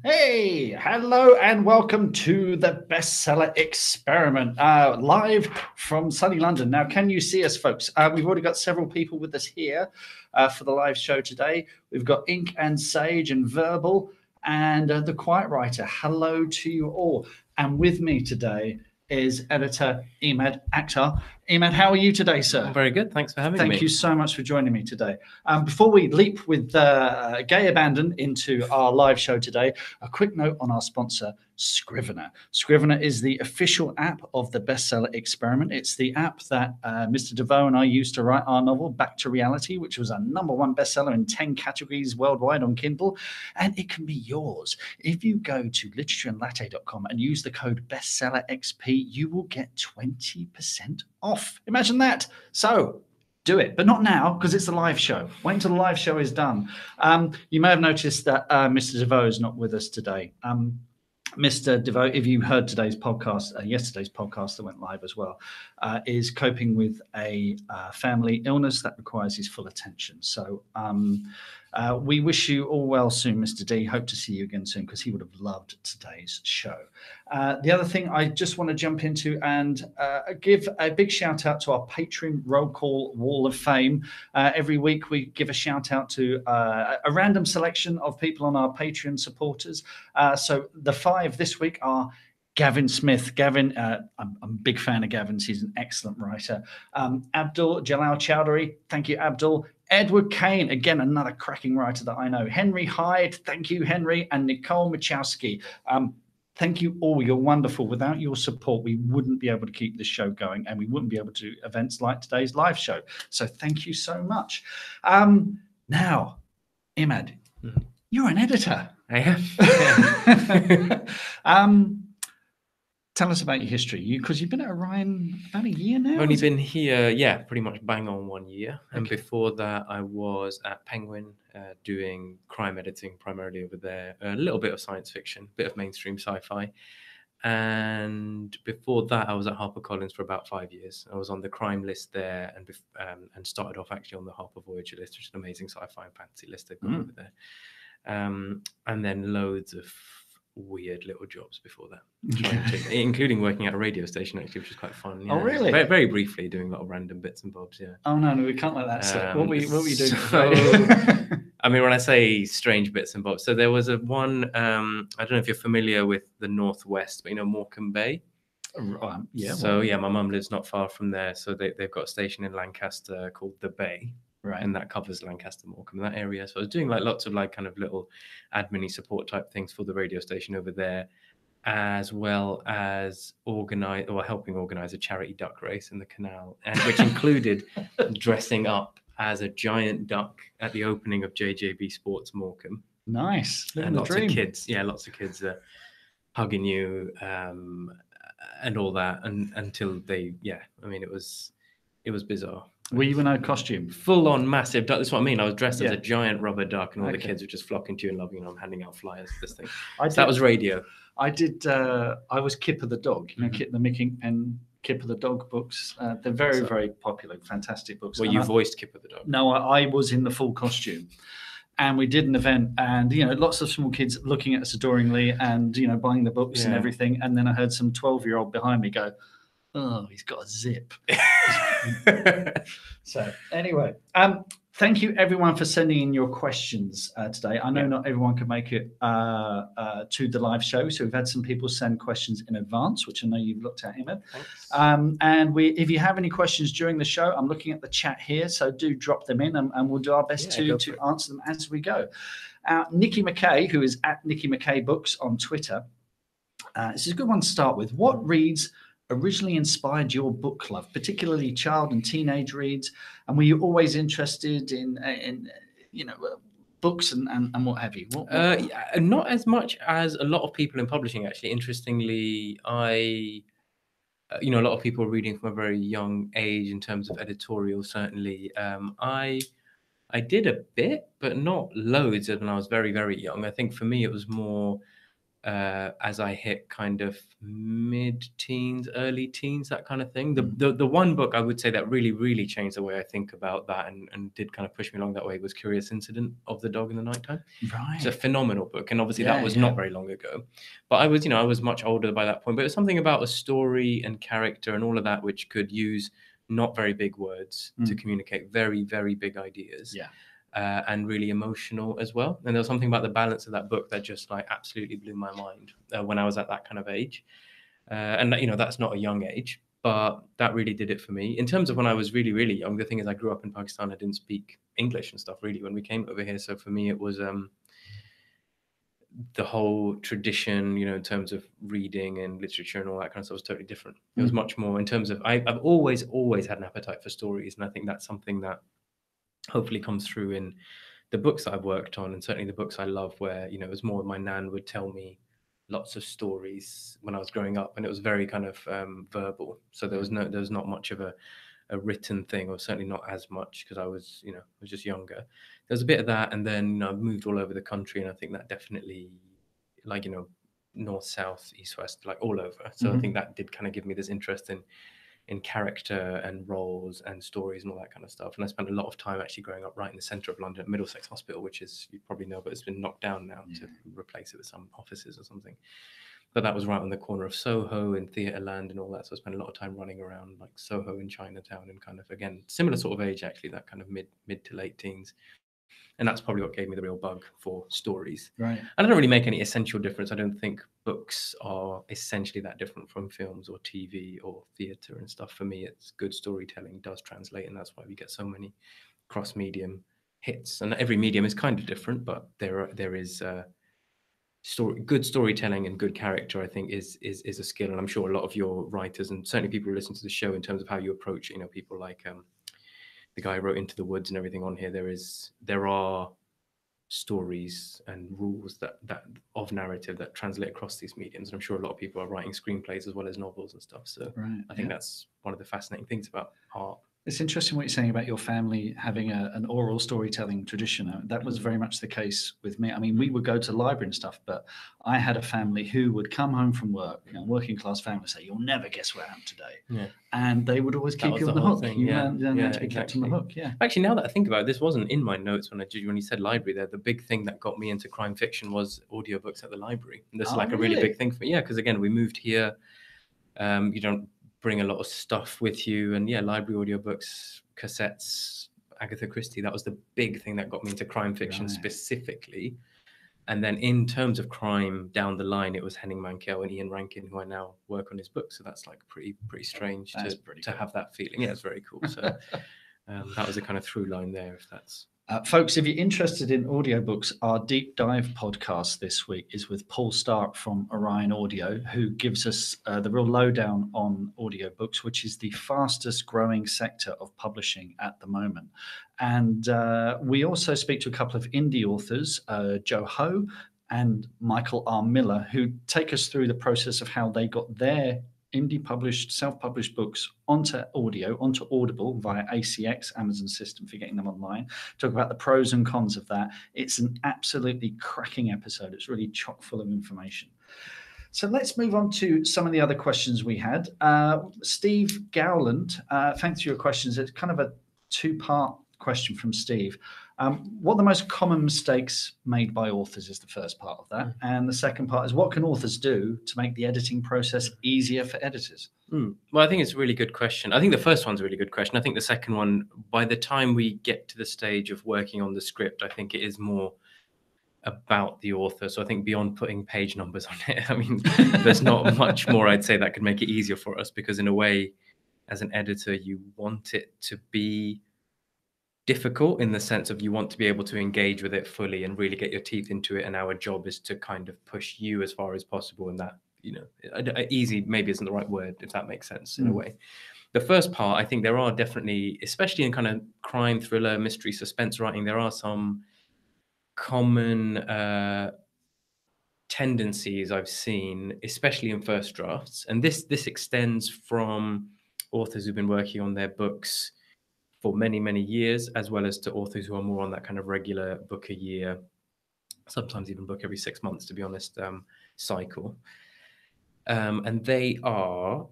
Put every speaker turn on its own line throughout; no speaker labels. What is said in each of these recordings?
Hey, hello and welcome to the Bestseller Experiment, live from sunny London. Now, can you see us, folks? We've already got several people with us here for the live show today. We've got Ink and Sage and Verbal and the Quiet Writer. Hello to you all. And with me today is editor Emad Akhtar. Emad, how are you today, sir?
I'm very good. Thanks for having me.
Thank you so much for joining me today. Before we leap with gay abandon into our live show today, a quick note on our sponsor, Scrivener. Scrivener is the official app of the Bestseller Experiment. It's the app that Mr. DeVoe and I used to write our novel, Back to Reality, which was a #1 bestseller in 10 categories worldwide on Kindle. And it can be yours. If you go to literatureandlatte.com and use the code BestsellerXP, you will get 20% off. Imagine that. So do it, but not now because it's a live show. Wait until the live show is done. You may have noticed that Mr. DeVoe is not with us today. Mr. DeVoe, if you heard today's podcast, yesterday's podcast that went live as well, is coping with a family illness that requires his full attention. So we wish you all well soon, Mr. D. Hope to see you again soon because he would have loved today's show. The other thing I just want to jump into and give a big shout out to our Patron Roll Call Wall of Fame. Every week we give a shout out to a random selection of people on our Patreon supporters. So the 5 this week are Gavin Smith. Gavin, I'm a big fan of Gavin's. He's an excellent writer. Abdul Jalal Chowdhury. Thank you, Abdul. Edward Kane, again, another cracking writer that I know. Henry Hyde. Thank you, Henry. And Nicole Machowski. Thank you all. You're wonderful. Without your support, we wouldn't be able to keep this show going and we wouldn't be able to do events like today's live show. So thank you so much. Now, Emad, you're an editor.
I am.
Tell us about your history, because you've been at Orion about a year now.
I've only been here, pretty much bang on 1 year. And before that, I was at Penguin doing crime editing primarily over there. A little bit of science fiction, a bit of mainstream sci-fi. And before that, I was at HarperCollins for about 5 years. I was on the crime list there and started off actually on the Harper Voyager list, which is an amazing sci-fi and fantasy list they've got over there. And then loads of weird little jobs before that, including working at a radio station actually, which was quite fun. Yeah.
Oh, really?
Very, very briefly, doing a lot of random bits and bobs. Yeah.
Oh no, we can't let that slip. What were you doing?
So, I mean, when I say strange bits and bobs, so there was one. I don't know if you're familiar with the Northwest, but you know Morecambe Bay.
Yeah.
So yeah, my mum lives not far from there. So they've got a station in Lancaster called the Bay.
Right.
And that covers Lancaster, Morecambe, that area. So I was doing like lots of like kind of little admin support type things for the radio station over there, as well as helping organize a charity duck race in the canal, and which included dressing up as a giant duck at the opening of JJB Sports Morecambe.
Nice.
And lots of kids hugging you and all that, and until they, I mean, it was bizarre.
Were you in a costume?
Full on massive duck. That's what I mean. I was dressed as a giant rubber duck, and all the kids were just flocking to you and loving you. And I'm handing out flyers for this thing. That was radio.
I did. I was Kipper the dog. You know, the Mickey and Kipper the dog books. They're very, very popular, fantastic books.
Well, you voiced Kipper the dog.
No, I was in the full costume. And we did an event, and lots of small kids looking at us adoringly, and buying the books and everything. And then I heard some 12-year-old behind me go, "Oh, he's got a zip." So anyway, thank you everyone for sending in your questions today. I know not everyone can make it to the live show, so we've had some people send questions in advance, which I know you've looked at, Emad. And if you have any questions during the show, I'm looking at the chat here, so do drop them in, and we'll do our best to answer them as we go. Nikki McKay, who is at Nikki McKay Books on Twitter, this is a good one to start with. What reads originally inspired your book love, particularly child and teenage reads, and were you always interested in books and what have you?
Not as much as a lot of people in publishing, actually. Interestingly, a lot of people are reading from a very young age in terms of editorial. Certainly, I did a bit, but not loads when I was very, very young. I think for me it was more as I hit kind of mid-teens, early teens, that kind of thing. The one book I would say that really changed the way I think about that and did kind of push me along that way was Curious Incident of the Dog in the Nighttime.
Right.
It's a phenomenal book, and obviously that was not very long ago. But I was much older by that point. But it was something about a story and character and all of that which could use not very big words to communicate very big ideas.
Yeah.
And really emotional as well. And there was something about the balance of that book that just like absolutely blew my mind when I was at that kind of age. And that's not a young age, but that really did it for me. In terms of when I was really young, the thing is I grew up in Pakistan. I didn't speak English and stuff really when we came over here. So for me, it was the whole tradition, in terms of reading and literature and all that kind of stuff was totally different. It was much more in terms of, I've always had an appetite for stories. And I think that's something that hopefully comes through in the books that I've worked on, and certainly the books I love, where it was more my nan would tell me lots of stories when I was growing up, and it was very kind of verbal. So there was not much of a written thing, or certainly not as much because I was just younger. There's a bit of that, and then I've moved all over the country, and I think that definitely, like north, south, east, west, like all over. So I think that did kind of give me this interest in character and roles and stories and all that kind of stuff. And I spent a lot of time actually growing up right in the centre of London at Middlesex Hospital, which is, you probably know, but it's been knocked down now to replace it with some offices or something. But that was right on the corner of Soho and Theatreland and all that. So I spent a lot of time running around like Soho and Chinatown, and kind of, again, similar sort of age, actually, that kind of mid to late teens. And that's probably what gave me the real bug for stories.
Right.
And I don't really make any essential difference. I don't think books are essentially that different from films or TV or theatre and stuff. For me, it's good storytelling does translate, and that's why we get so many cross-medium hits. And every medium is kind of different, but there is good storytelling and good character, I think, is a skill. And I'm sure a lot of your writers, and certainly people who listen to the show, in terms of how you approach it, people like the guy who wrote Into the Woods and everything on here, there are stories and rules that of narrative that translate across these mediums. And I'm sure a lot of people are writing screenplays as well as novels and stuff. So I think that's one of the fascinating things about art.
It's interesting what you're saying about your family having an oral storytelling tradition. That was very much the case with me. I mean, we would go to the library and stuff, but I had a family who would come home from work, working class family, say, "You'll never guess what happened today." Yeah. And they would always keep you on the hook. You had to be kept on the hook. Yeah.
Actually, now that I think about it, this wasn't in my notes when you said library there. The big thing that got me into crime fiction was audiobooks at the library. And this is like a really big thing for me. Yeah, because again, we moved here. You don't bring a lot of stuff with you, and library audiobooks, cassettes, Agatha Christie, that was the big thing that got me into crime fiction specifically. And then in terms of crime down the line, it was Henning Mankell and Ian Rankin, who I now work on his book. So that's like pretty strange to have that feeling. Yeah, it's very cool. So that was a kind of through line there, if that's...
Folks, if you're interested in audiobooks, our deep dive podcast this week is with Paul Stark from Orion Audio, who gives us the real lowdown on audiobooks, which is the fastest growing sector of publishing at the moment. And we also speak to a couple of indie authors, Joe Ho and Michael R. Miller, who take us through the process of how they got their indie published, self-published books onto Audible via ACX, Amazon system for getting them online. Talk about the pros and cons of that. It's an absolutely cracking episode. It's really chock full of information. So let's move on to some of the other questions we had. Steve Gowland, thanks for your questions. It's kind of a two-part question from Steve. What are the most common mistakes made by authors is the first part of that. And the second part is, what can authors do to make the editing process easier for editors?
Well, I think it's a really good question. I think the first one's a really good question. I think the second one, by the time we get to the stage of working on the script, I think it is more about the author. So I think beyond putting page numbers on it, I mean, there's not much more I'd say that could make it easier for us, because in a way, as an editor, you want it to be difficult in the sense of you want to be able to engage with it fully and really get your teeth into it. And our job is to kind of push you as far as possible. And that, easy maybe isn't the right word, if that makes sense in a way. The first part, I think there are definitely, especially in kind of crime, thriller, mystery, suspense writing, there are some common tendencies I've seen, especially in first drafts. And this extends from authors who've been working on their books for many, many years, as well as to authors who are more on that kind of regular book a year sometimes even book every 6 months, to be honest, cycle. And they are,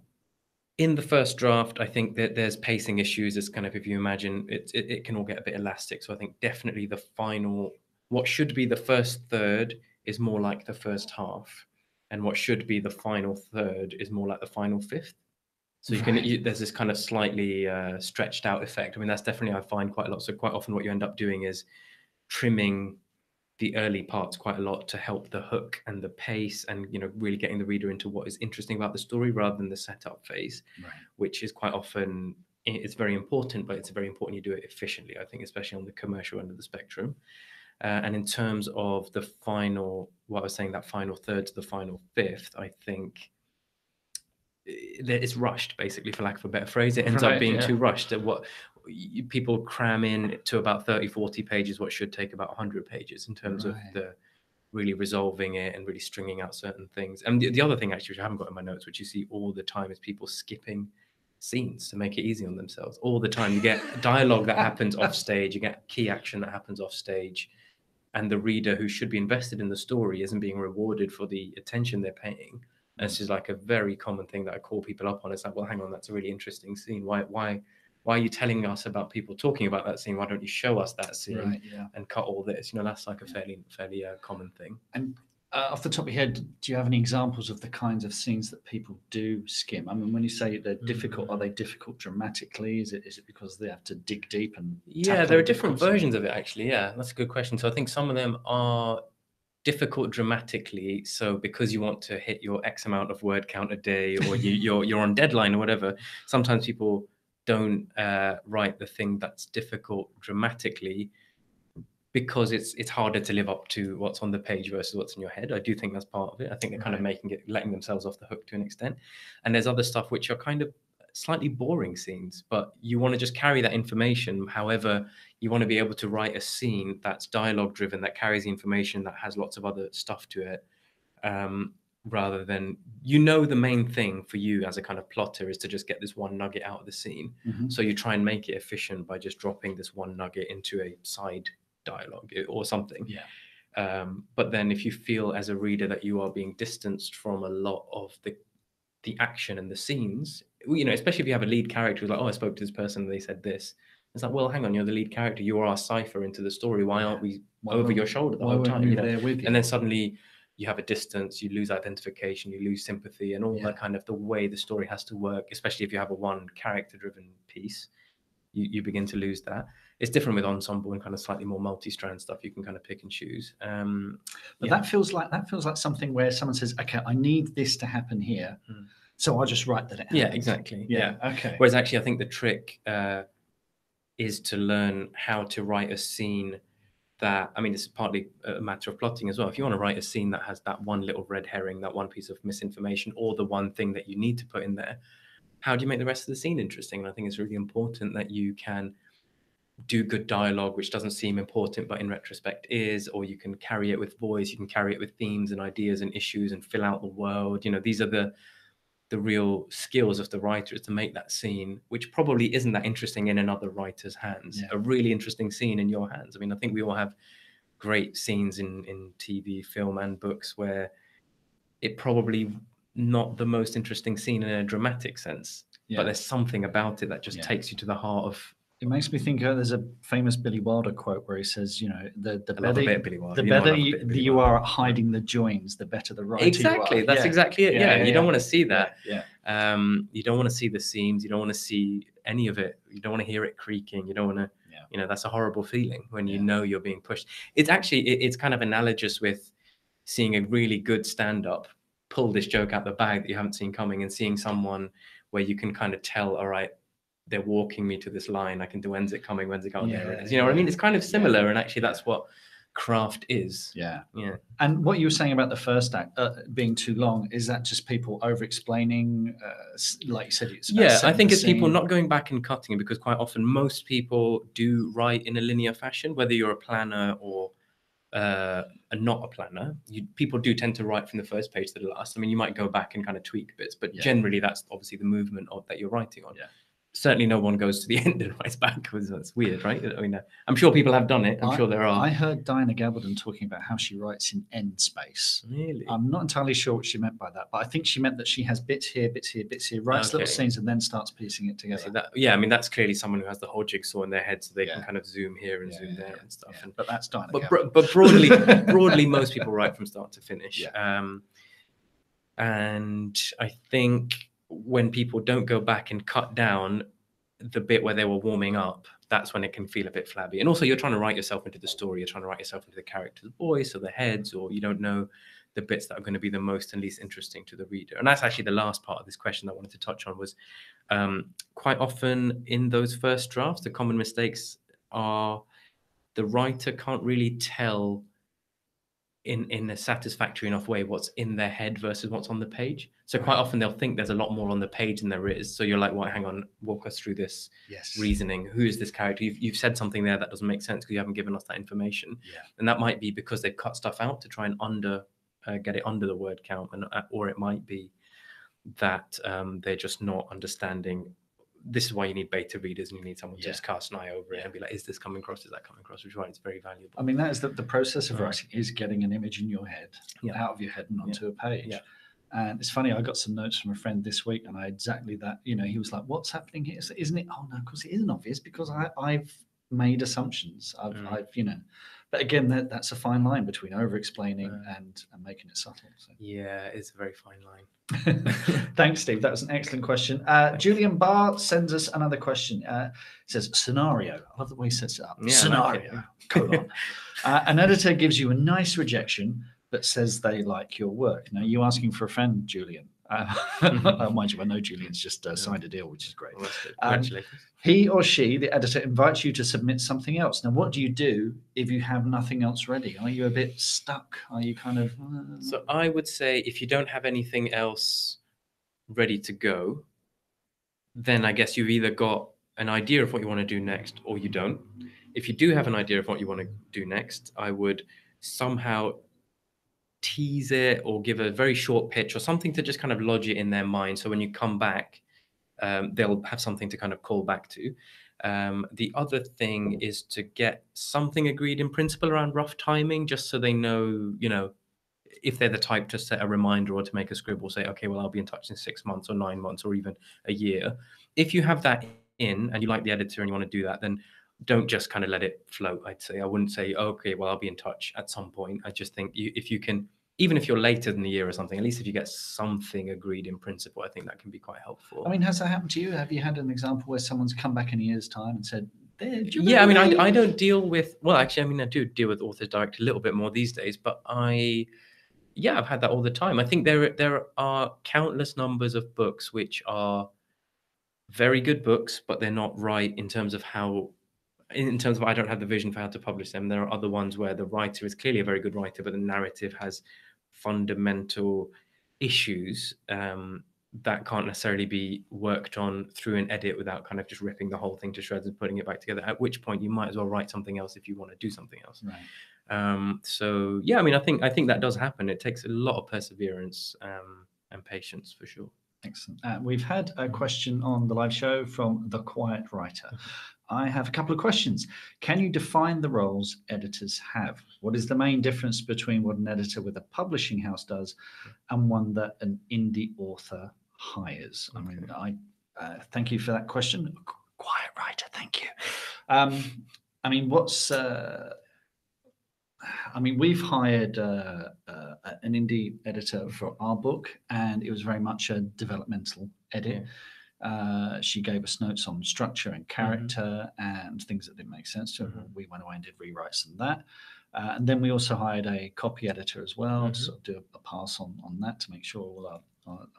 in the first draft, I think that there's pacing issues. It's kind of, if you imagine, it can all get a bit elastic. So I think definitely the final, what should be the first third is more like the first half. And what should be the final third is more like the final fifth. So you can, there's this kind of slightly stretched out effect. I mean, that's definitely, I find quite a lot. So quite often what you end up doing is trimming the early parts quite a lot to help the hook and the pace and, you know, really getting the reader into what is interesting about the story rather than the setup phase, which is quite often, it's very important, but it's very important you do it efficiently, I think, especially on the commercial end of the spectrum. And in terms of the final, what I was saying, that final third to the final fifth, I think it's rushed, basically, for lack of a better phrase. It ends up being too rushed. At what people cram in to about 30, 40 pages, what should take about 100 pages in terms of the really resolving it and really stringing out certain things. And the other thing, actually, which I haven't got in my notes, which you see all the time, is people skipping scenes to make it easy on themselves. All the time, you get dialogue that happens off stage, you get key action that happens off stage, and the reader who should be invested in the story isn't being rewarded for the attention they're paying. And this is like a very common thing that I call people up on. It's like, well, hang on, that's a really interesting scene. Why are you telling us about people talking about that scene? Why don't you show us that scene and cut all this? You know, that's like a fairly common thing.
And off the top of your head, do you have any examples of the kinds of scenes that people do skim? I mean, when you say they're difficult, are they difficult dramatically? Is it because they have to dig deep and
there are different versions of it, actually. Yeah, that's a good question. So I think some of them are difficult dramatically, so because you want to hit your X amount of word count a day, or you're on deadline or whatever, sometimes people don't write the thing that's difficult dramatically because it's harder to live up to what's on the page versus what's in your head. I do think that's part of it. I think they're kind of letting themselves off the hook to an extent. And there's other stuff which are kind of slightly boring scenes, but you want to just carry that information. However, you want to be able to write a scene that's dialogue driven, that carries the information, that has lots of other stuff to it, rather than, you know, the main thing for you as a kind of plotter is to just get this one nugget out of the scene. So you try and make it efficient by just dropping this one nugget into a side dialogue or something. But then if you feel as a reader that you are being distanced from a lot of the action and the scenes, you know, especially if you have a lead character who's like, oh, I spoke to this person and they said this. It's like, well, hang on, you're the lead character. You are our cipher into the story. Why aren't we over your shoulder the whole time? You know?
There with you?
And then suddenly you have a distance, you lose identification, you lose sympathy, and all that kind of the way the story has to work, especially if you have a one character-driven piece, you begin to lose that. It's different with ensemble and kind of slightly more multi-strand stuff. You can kind of pick and choose.
But that feels like something where someone says, okay, I need this to happen here. So I'll just write that it happens.
Yeah, exactly. Yeah.
Okay.
Whereas actually, I think the trick is to learn how to write a scene that, I mean, it's partly a matter of plotting as well. If you want to write a scene that has that one little red herring, that one piece of misinformation, or the one thing that you need to put in there, how do you make the rest of the scene interesting? And I think it's really important that you can do good dialogue, which doesn't seem important, but in retrospect is, or you can carry it with voice, you can carry it with themes and ideas and issues and fill out the world. You know, these are the real skills of the writer, is to make that scene, which probably isn't that interesting in another writer's hands, a really interesting scene in your hands. I mean, I think we all have great scenes in TV, film, and books where it probably not the most interesting scene in a dramatic sense, but there's something about it that just takes you to the heart of.
It makes me think there's a famous Billy Wilder quote where he says, you know, the better you are at hiding the joins, the better the writer
exactly
you are.
That's exactly it. You don't want to see that. You don't want to see the seams. You don't want to see any of it. You don't want to hear it creaking. You don't want to, you know, that's a horrible feeling when you know you're being pushed. It's actually, it's kind of analogous with seeing a really good stand-up pull this joke out the bag that you haven't seen coming, and seeing someone where you can kind of tell, all right, they're walking me to this line. I can do, when's it coming? When's it going? There it is. You know what I mean? It's kind of similar. And actually that's what craft is.
Yeah. And what you were saying about the first act being too long, is that just people over explaining, like you said?
I think it's people not going back and cutting it, because quite often most people do write in a linear fashion, whether you're a planner or not a planner. People do tend to write from the first page to the last. I mean, you might go back and kind of tweak bits, but generally that's obviously the movement of that you're writing on. certainly no one goes to the end and writes backwards. That's weird, right? I mean, I'm sure people have done it. I'm sure there are.
I heard Diana Gabaldon talking about how she writes in end space.
Really?
I'm not entirely sure what she meant by that, but I think she meant that she has bits here, bits here, bits here, writes little scenes, and then starts piecing it together.
I mean, that's clearly someone who has the whole jigsaw in their head, so they can kind of zoom here and zoom there and stuff.
Yeah. But that's Diana
Gabaldon. But broadly, most people write from start to finish.
Yeah.
And I think when people don't go back and cut down the bit where they were warming up, that's when it can feel a bit flabby. And also, you're trying to write yourself into the story. You're trying to write yourself into the character's voice or the heads, or you don't know the bits that are going to be the most and least interesting to the reader. And that's actually the last part of this question I wanted to touch on was quite often in those first drafts, the common mistakes are the writer can't really tell in a satisfactory enough way what's in their head versus what's on the page. So quite often they'll think there's a lot more on the page than there is. So you're like, well, hang on, walk us through this reasoning. Who is this character? You've said something there that doesn't make sense because you haven't given us that information. And that might be because they've cut stuff out to try and get it under the word count, or it might be that they're just not understanding. This is why you need beta readers, and you need someone to just cast an eye over it and be like, is this coming across? Is that coming across? Which is why it's very valuable. I
mean, that is the process of writing is getting an image in your head, out of your head and onto a page. And it's funny, I got some notes from a friend this week, and I exactly that, he was like, what's happening here? So isn't it? Oh, no, of course it isn't obvious because I've made assumptions. I've but again, that's a fine line between over-explaining and making it subtle. So.
Yeah, it's a very fine line.
Thanks, Steve. That was an excellent question. Julian Barr sends us another question. It says, scenario. I love the way he sets it up.
Yeah,
scenario, colon. An editor gives you a nice rejection but says they like your work. Now, you asking for a friend, Julian. Mind you, I know Julian's just signed a deal, which is great.
Well, congratulations.
He or she, the editor, invites you to submit something else. Now, what do you do if you have nothing else ready? Are you a bit stuck? Are you kind of...
So I would say if you don't have anything else ready to go, then I guess you've either got an idea of what you want to do next or you don't. If you do have an idea of what you want to do next, I would somehow tease it or give a very short pitch or something to just kind of lodge it in their mind. So when you come back, they'll have something to kind of call back to. The other thing is to get something agreed in principle around rough timing, just so they know, if they're the type to set a reminder or to make a scribble, say, okay, well, I'll be in touch in 6 months or 9 months or even a year. If you have that in and you like the editor and you want to do that, then don't just kind of let it float, I'd say. I wouldn't say, okay, well, I'll be in touch at some point. I just think if you can, even if you're later than a year or something, at least if you get something agreed in principle, I think that can be quite helpful.
I mean, has that happened to you? Have you had an example where someone's come back in a year's time and said,
yeah, I mean, I don't deal with, well, actually, I mean, I do deal with authors direct a little bit more these days, but I've had that all the time. I think there are countless numbers of books which are very good books, but they're not right in terms of I don't have the vision for how to publish them. There are other ones where the writer is clearly a very good writer, but the narrative has fundamental issues that can't necessarily be worked on through an edit without kind of just ripping the whole thing to shreds and putting it back together, at which point you might as well write something else if you want to do something else.
Right.
So yeah, I mean, I think that does happen. It takes a lot of perseverance and patience for sure.
Excellent. We've had a question on the live show from The Quiet Writer. I have a couple of questions. Can you define the roles editors have? What is the main difference between what an editor with a publishing house does and one that an indie author hires? I mean, thank you for that question. Quiet Writer, thank you. I mean, we've hired an indie editor for our book, and it was very much a developmental edit. She gave us notes on structure and character and things that didn't make sense to her. We went away and did rewrites and that. And then we also hired a copy editor as well to sort of do a pass on that to make sure all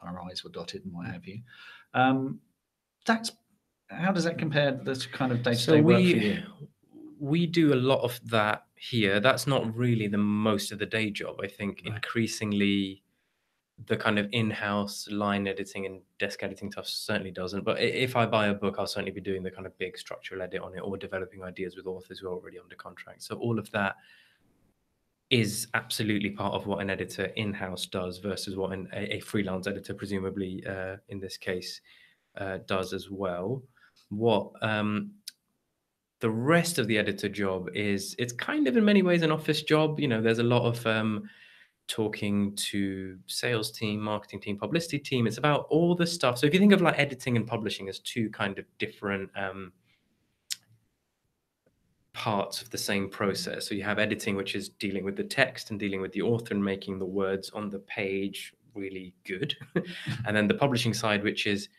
our I's were dotted and what have you. How does that compare to this kind of day-to-day work for you?
We do a lot of that here. That's not really the most of the day job. I think increasingly the kind of in-house line editing and desk editing stuff certainly doesn't. But if I buy a book, I'll certainly be doing the kind of big structural edit on it or developing ideas with authors who are already under contract. So all of that is absolutely part of what an editor in-house does versus what a freelance editor, presumably in this case, does as well. what the rest of the editor job is, it's kind of in many ways an office job. You know, there's a lot of talking to sales team, marketing team, publicity team. It's about all the stuff. So if you think of like editing and publishing as two kind of different parts of the same process. So you have editing, which is dealing with the text and dealing with the author and making the words on the page really good. And then the publishing side, which is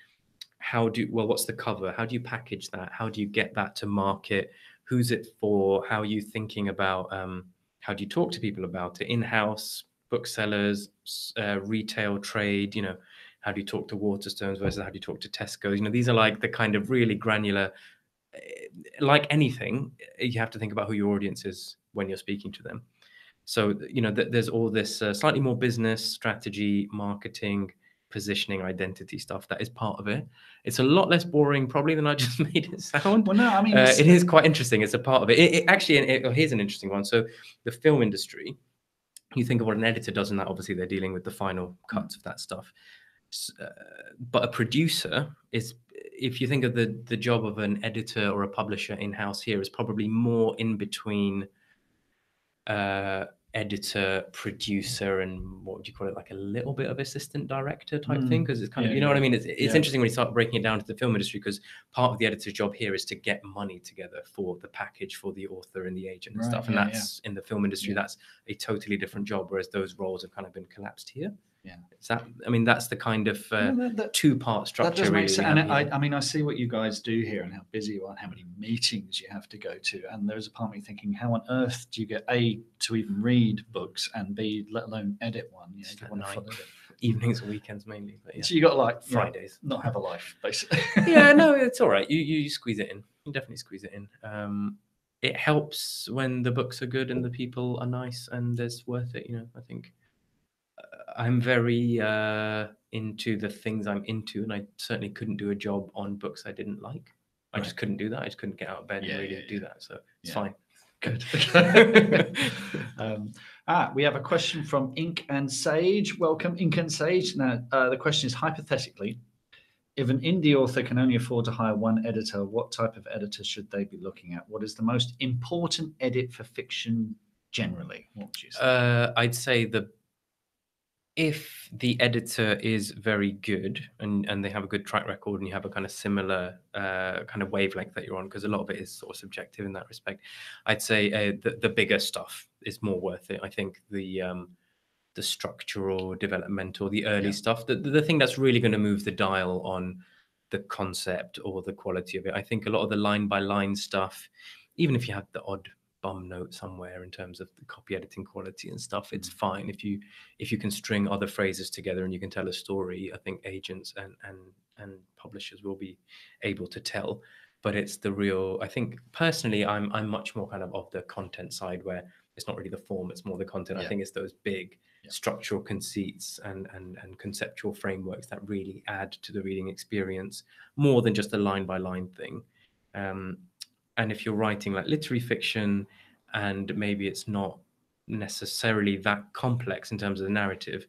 what's the cover? How do you package that? How do you get that to market? Who's it for? How are you thinking about, how do you talk to people about it? In-house, booksellers, retail trade, you know, how do you talk to Waterstones versus how do you talk to Tesco's? You know, these are like the kind of really granular, like anything, you have to think about who your audience is when you're speaking to them. So, you know, there's all this slightly more business strategy, marketing, positioning, identity stuff that is part of it. It's a lot less boring probably than I just made it sound.
Well, no, I mean,
it is quite interesting. It's a part of it. Here's an interesting one. So the film industry, you think of what an editor does in that, obviously they're dealing with the final cuts of that stuff. But a producer is, if you think of the job of an editor or a publisher in-house here, is probably more in between editor, producer, and what would you call it, like a little bit of assistant director type thing, because it's kind of, you know what I mean? It's interesting when you start breaking it down to the film industry, because part of the editor's job here is to get money together for the package for the author and the agent and stuff. And that's in the film industry, that's a totally different job, whereas those roles have kind of been collapsed here.
Yeah.
Is that, I mean, that's the kind of two-part structure.
That does
really
make sense. And I mean, I see what you guys do here and how busy you are and how many meetings you have to go to. And there's a part of me thinking, how on earth do you get A, to even read books, and B, let alone edit one? You know, you want to follow it.
Evenings and weekends mainly. But yeah.
So you got like
Fridays.
Not have a life, basically.
Yeah, no, it's all right. You squeeze it in. You definitely squeeze it in. It helps when the books are good and the people are nice and it's worth it. You know, I think I'm very into the things I'm into, and I certainly couldn't do a job on books I didn't like. I just couldn't do that. I just couldn't get out of bed and really do that. So it's fine.
Good. We have a question from Ink and Sage. Welcome, Ink and Sage. Now, the question is, hypothetically, if an indie author can only afford to hire one editor, what type of editor should they be looking at? What is the most important edit for fiction generally? What would you say?
I'd say if the editor is very good and they have a good track record and you have a kind of similar kind of wavelength that you're on, because a lot of it is sort of subjective in that respect, I'd say the bigger stuff is more worth it. I think the structural, developmental, the early stuff, the thing that's really going to move the dial on the concept or the quality of it. I think a lot of the line by line stuff, even if you have the odd bum note somewhere in terms of the copy editing quality and stuff, it's fine if you can string other phrases together and you can tell a story. I think agents and publishers will be able to tell. But it's the real, I think personally I'm much more kind of the content side, where it's not really the form, it's more the content. I think it's those big structural conceits and conceptual frameworks that really add to the reading experience more than just a line by line thing. And if you're writing like literary fiction and maybe it's not necessarily that complex in terms of the narrative,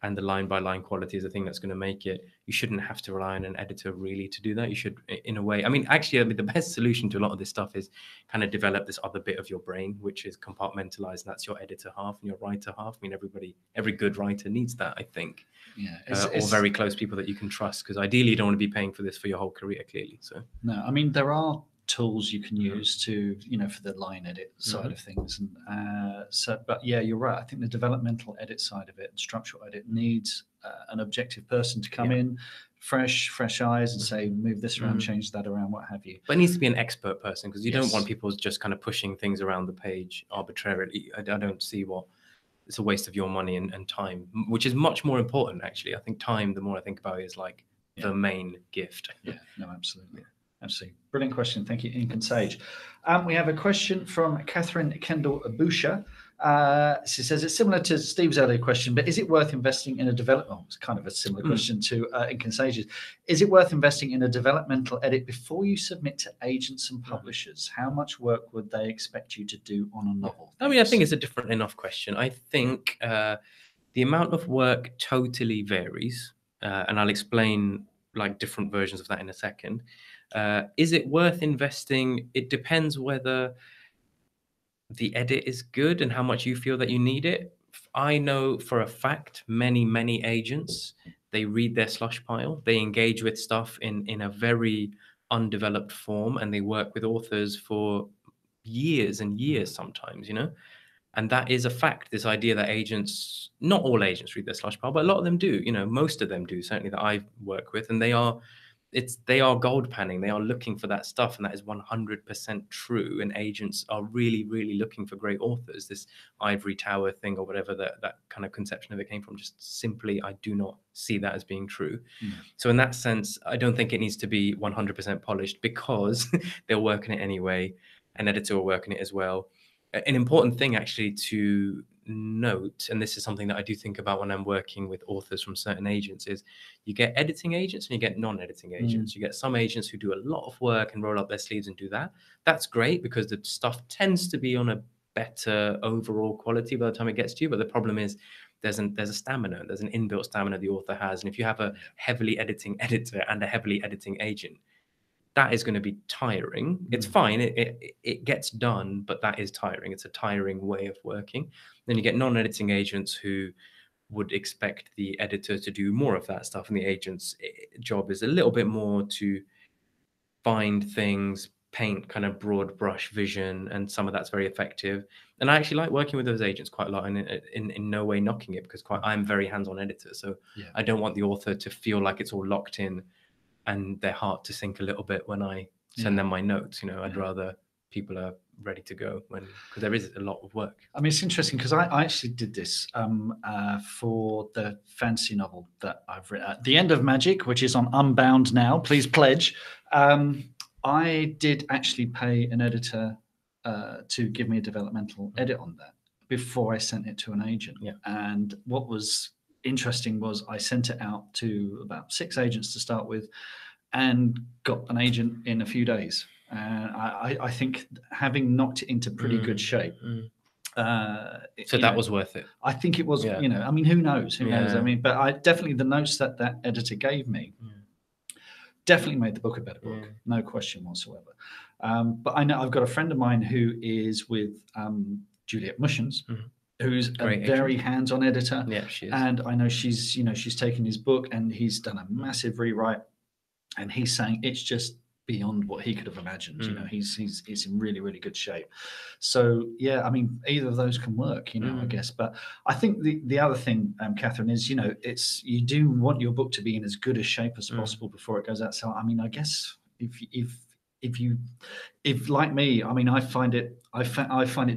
and the line by line quality is the thing that's going to make it, you shouldn't have to rely on an editor really to do that. You should, in a way, I mean, actually, the best solution to a lot of this stuff is kind of develop this other bit of your brain, which is compartmentalized. And that's your editor half and your writer half. I mean, every good writer needs that, I think.
Yeah.
Or very close people that you can trust, because ideally you don't want to be paying for this for your whole career, clearly. So
no, I mean, there are tools you can use to, for the line edit side of things, and but yeah, you're right. I think the developmental edit side of it and structural edit needs an objective person to come in, fresh eyes, and say, move this around, change that around, what have you.
But it needs to be an expert person, because you don't want people just kind of pushing things around the page arbitrarily. I don't see it's a waste of your money and time, which is much more important, actually. I think time, the more I think about it, is like the main gift.
Yeah, no, absolutely. Absolutely. Brilliant question. Thank you, Ink and Sage. We have a question from Catherine Kendall-Abusha. She says, it's similar to Steve's earlier question, but is it worth investing in a it's kind of a similar question to Ink and Sage's. Is it worth investing in a developmental edit before you submit to agents and publishers? How much work would they expect you to do on a novel?
I mean, I think it's a different enough question. I think the amount of work totally varies, and I'll explain like different versions of that in a second. Is it worth investing? It depends whether the edit is good and how much you feel that you need it. I know for a fact many agents, they read their slush pile, they engage with stuff in a very undeveloped form, and they work with authors for years and years sometimes, you know. And that is a fact, this idea that agents, not all agents read their slush pile, but a lot of them do, you know, most of them do, certainly that I work with, and they are gold panning. They are looking for that stuff, and that is 100% true. And agents are really looking for great authors. This ivory tower thing, or whatever that kind of conception of it came from, just simply, I do not see that as being true. So in that sense, I don't think it needs to be 100% polished, because they'll work on it anyway. An editor will work on it as well. An important thing actually to note, and this is something that I do think about when I'm working with authors from certain agents, is you get editing agents and you get non-editing agents. You get some agents who do a lot of work and roll up their sleeves and do that. That's great, because the stuff tends to be on a better overall quality by the time it gets to you. But the problem is there's a stamina, there's an inbuilt stamina the author has. And if you have a heavily editing editor and a heavily editing agent, that is going to be tiring. It's fine. It gets done, but that is tiring. It's a tiring way of working. Then you get non-editing agents who would expect the editor to do more of that stuff, and the agent's job is a little bit more to find things, paint kind of broad brush vision, and some of that's very effective. And I actually like working with those agents quite a lot, and in no way knocking it, because I'm very hands-on editor, so I don't want the author to feel like it's all locked in and their heart to sink a little bit when I send them my notes. You know, I'd rather people are ready to go, because there is a lot of work.
I mean, it's interesting, because I actually did this for the fantasy novel that I've written, The End of Magic, which is on Unbound now. Please pledge. I did actually pay an editor to give me a developmental edit on that before I sent it to an agent. And what was interesting was I sent it out to about 6 agents to start with, and got an agent in a few days. I think having knocked it into pretty good shape.
So that was worth it.
I think it was. You know, I mean, who knows? Who knows? I mean, but I definitely, the notes that editor gave me definitely made the book a better book, no question whatsoever. But I know I've got a friend of mine who is with Juliet Mushens, who's a very hands-on editor.
Yeah, she is.
And I know she's taken his book and he's done a massive rewrite, and he's saying it's just beyond what he could have imagined. You know, he's in really good shape. So yeah, I mean, either of those can work, you know, I guess. But I think the other thing, Catherine, is, you know, it's, you do want your book to be in as good a shape as possible before it goes out. So I mean, I guess if like me, I mean, I find it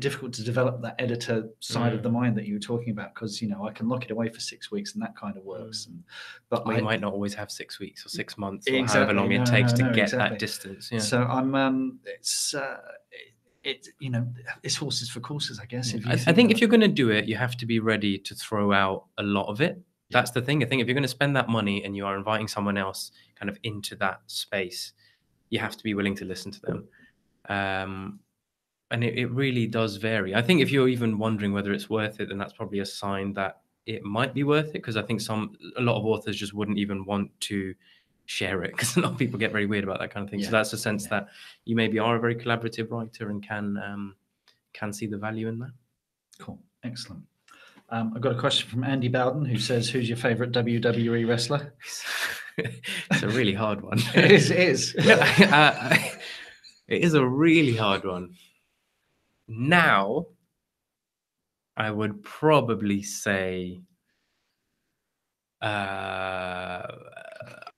difficult to develop that editor side of the mind that you were talking about, because, you know, I can lock it away for 6 weeks and that kind of works. But
we might not always have 6 weeks or 6 months, or however long it takes to get that distance. So
I'm it's you know, it's horses for courses, I guess. If you
I think if you're going to do it, you have to be ready to throw out a lot of it. That's the thing. I think if you're going to spend that money and you are inviting someone else kind of into that space, you have to be willing to listen to them. And it really does vary. I think if you're even wondering whether it's worth it, then that's probably a sign that it might be worth it, because I think a lot of authors just wouldn't even want to share it, because a lot of people get very weird about that kind of thing. So that's a sense that you maybe are a very collaborative writer and can see the value in that. Cool.
Excellent. I've got a question from Andy Bowden, who says, who's your favorite WWE wrestler?
It's a really hard one.
It is.
It is a really hard one. Now, I would probably say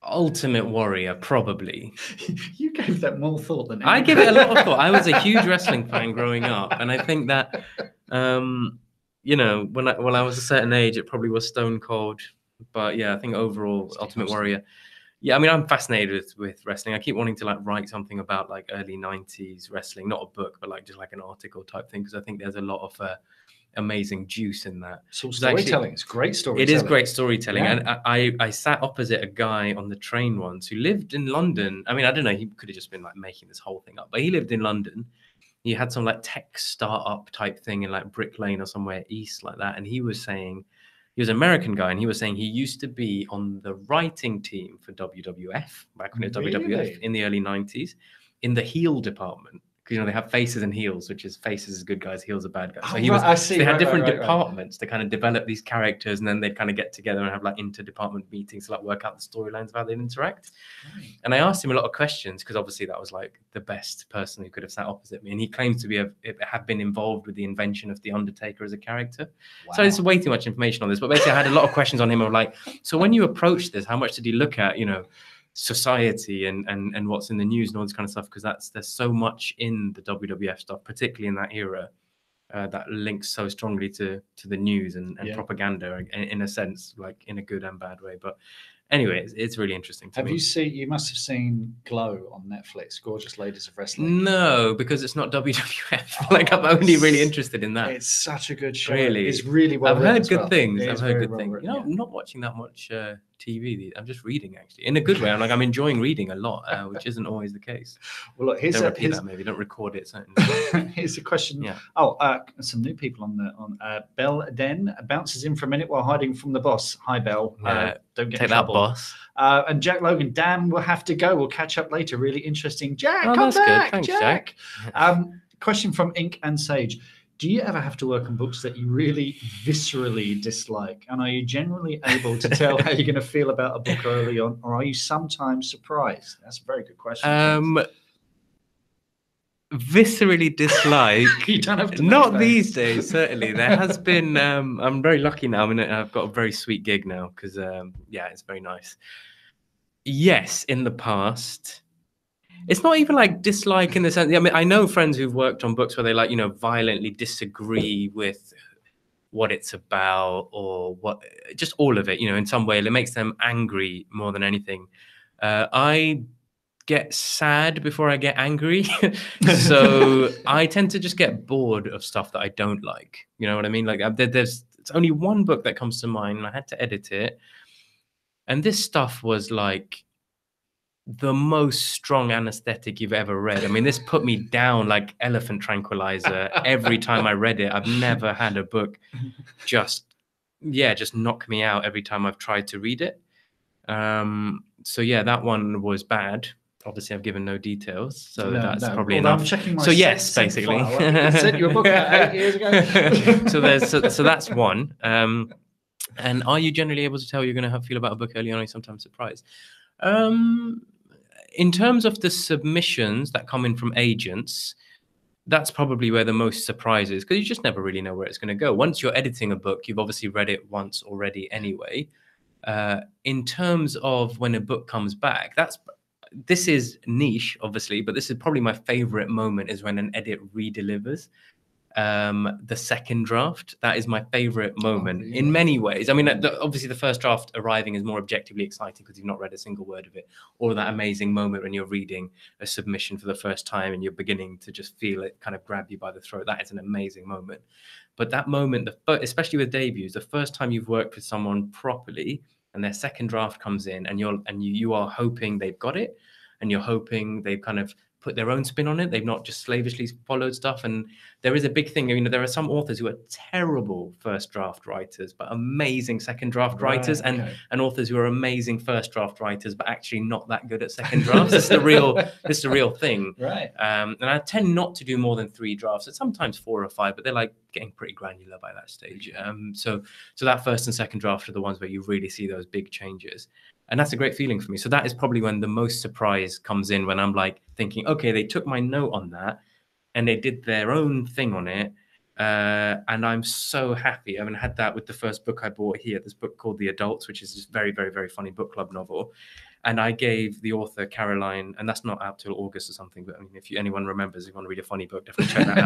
Ultimate Warrior, probably.
You gave that more thought than
I give it a lot of thought. I was a huge wrestling fan growing up, and I think that, you know, when I was a certain age, it probably was Stone Cold. But yeah, I think overall, Ultimate Warrior. Yeah, I mean, I'm fascinated with wrestling. I keep wanting to like write something about like early 90s wrestling, not a book, but like just like an article type thing, because I think there's a lot of amazing juice in that.
So storytelling, it's great storytelling.
It is great storytelling. And I sat opposite a guy on the train once who lived in London. I mean, I don't know, he could have just been like making this whole thing up, but he lived in London. He had some like tech startup type thing in like Brick Lane or somewhere east like that. And he was he was an American guy, and he was saying he used to be on the writing team for WWF back when it was WWF in the early 90s in the heel department. You know, they have faces and heels, which is faces as good guys, heels are bad guys. So they had different departments to kind of develop these characters, and then they'd kind of get together and have like inter-department meetings to like work out the storylines of how they'd interact. Right. And I asked him a lot of questions because obviously that was like the best person who could have sat opposite me. And he claims to have been involved with the invention of the Undertaker as a character. Wow. So it's way too much information on this, but basically I had a lot of questions on him of like, so when you approach this, how much did he look at, you know, society and what's in the news and all this kind of stuff, because there's so much in the WWF stuff, particularly in that era, that links so strongly to the news and propaganda in a sense, like in a good and bad way. But anyway, it's really interesting to me.
You must have seen Glow on Netflix, Gorgeous Ladies of Wrestling?
No, because it's not WWF. Like I'm only really interested in that.
It's such a good show.
Really?
It's really well
I've heard good things. I've heard good things.
Written,
you know, I'm not watching that much TV. I'm just reading, actually, in a good way. I'm enjoying reading a lot, which isn't always the case.
Well, look,
don't repeat that. Maybe don't record it.
Here's a question. Yeah. Some new people on Belle Den bounces in for a minute while hiding from the boss. Hi, Belle. Don't get in trouble.
That, boss.
And Jack Logan, Dan will have to go. We'll catch up later. Really interesting. Jack, come
that's
back.
Good. Thanks, Jack.
Question from Ink and Sage. Do you ever have to work on books that you really viscerally dislike? And are you generally able to tell how you're going to feel about a book early on, or are you sometimes surprised? That's a very good question.
Viscerally dislike.
You don't have to
not these days, certainly. There has been, I'm very lucky now. I've got a very sweet gig now because, it's very nice. Yes, in the past. It's not even like dislike in the sense. I mean, I know friends who've worked on books where they like, you know, violently disagree with what it's about or what, just all of it, you know, in some way. It makes them angry more than anything. I get sad before I get angry. So I tend to just get bored of stuff that I don't like. You know what I mean? Like it's only one book that comes to mind, and I had to edit it. And this stuff was like the most strong anesthetic you've ever read. I mean, this put me down like elephant tranquilizer every time I read it. I've never had a book just knock me out every time I've tried to read it. So yeah, that one was bad. Obviously, I've given no details, so that's probably enough.
I'm checking my
yes, basically.
Sent you a book 8 years ago.
so that's one. And are you generally able to tell you're going to feel about a book early on? Or sometimes surprised. In terms of the submissions that come in from agents, that's probably where the most surprise is, because you just never really know where it's going to go. Once you're editing a book, you've obviously read it once already anyway. In terms of when a book comes back, this is niche, obviously, but this is probably my favorite moment, is when an edit re-delivers the second draft. That is my favorite moment in many ways. I mean, obviously the first draft arriving is more objectively exciting because you've not read a single word of it, or that amazing moment when you're reading a submission for the first time and you're beginning to just feel it kind of grab you by the throat. That is an amazing moment. But that moment, especially with debuts, the first time you've worked with someone properly and their second draft comes in, and you are hoping they've got it, and you're hoping they've kind of put their own spin on it. They've not just slavishly followed stuff. And there is a big thing. You know, there are some authors who are terrible first draft writers, but amazing second draft writers, and authors who are amazing first draft writers, but actually not that good at second drafts. This is the real thing.
Right.
And I tend not to do more than 3 drafts. It's sometimes 4 or 5, but they're like getting pretty granular by that stage. So that first and second draft are the ones where you really see those big changes. And that's a great feeling for me. So that is probably when the most surprise comes in, when I'm like thinking, okay, they took my note on that and they did their own thing on it. And I'm so happy. I haven't had that with the first book I bought here, this book called The Adults, which is just very, very, very funny book club novel. And I gave the author, Caroline, and that's not out till August or something, but I mean, if anyone remembers, if you want to read a funny book, definitely check that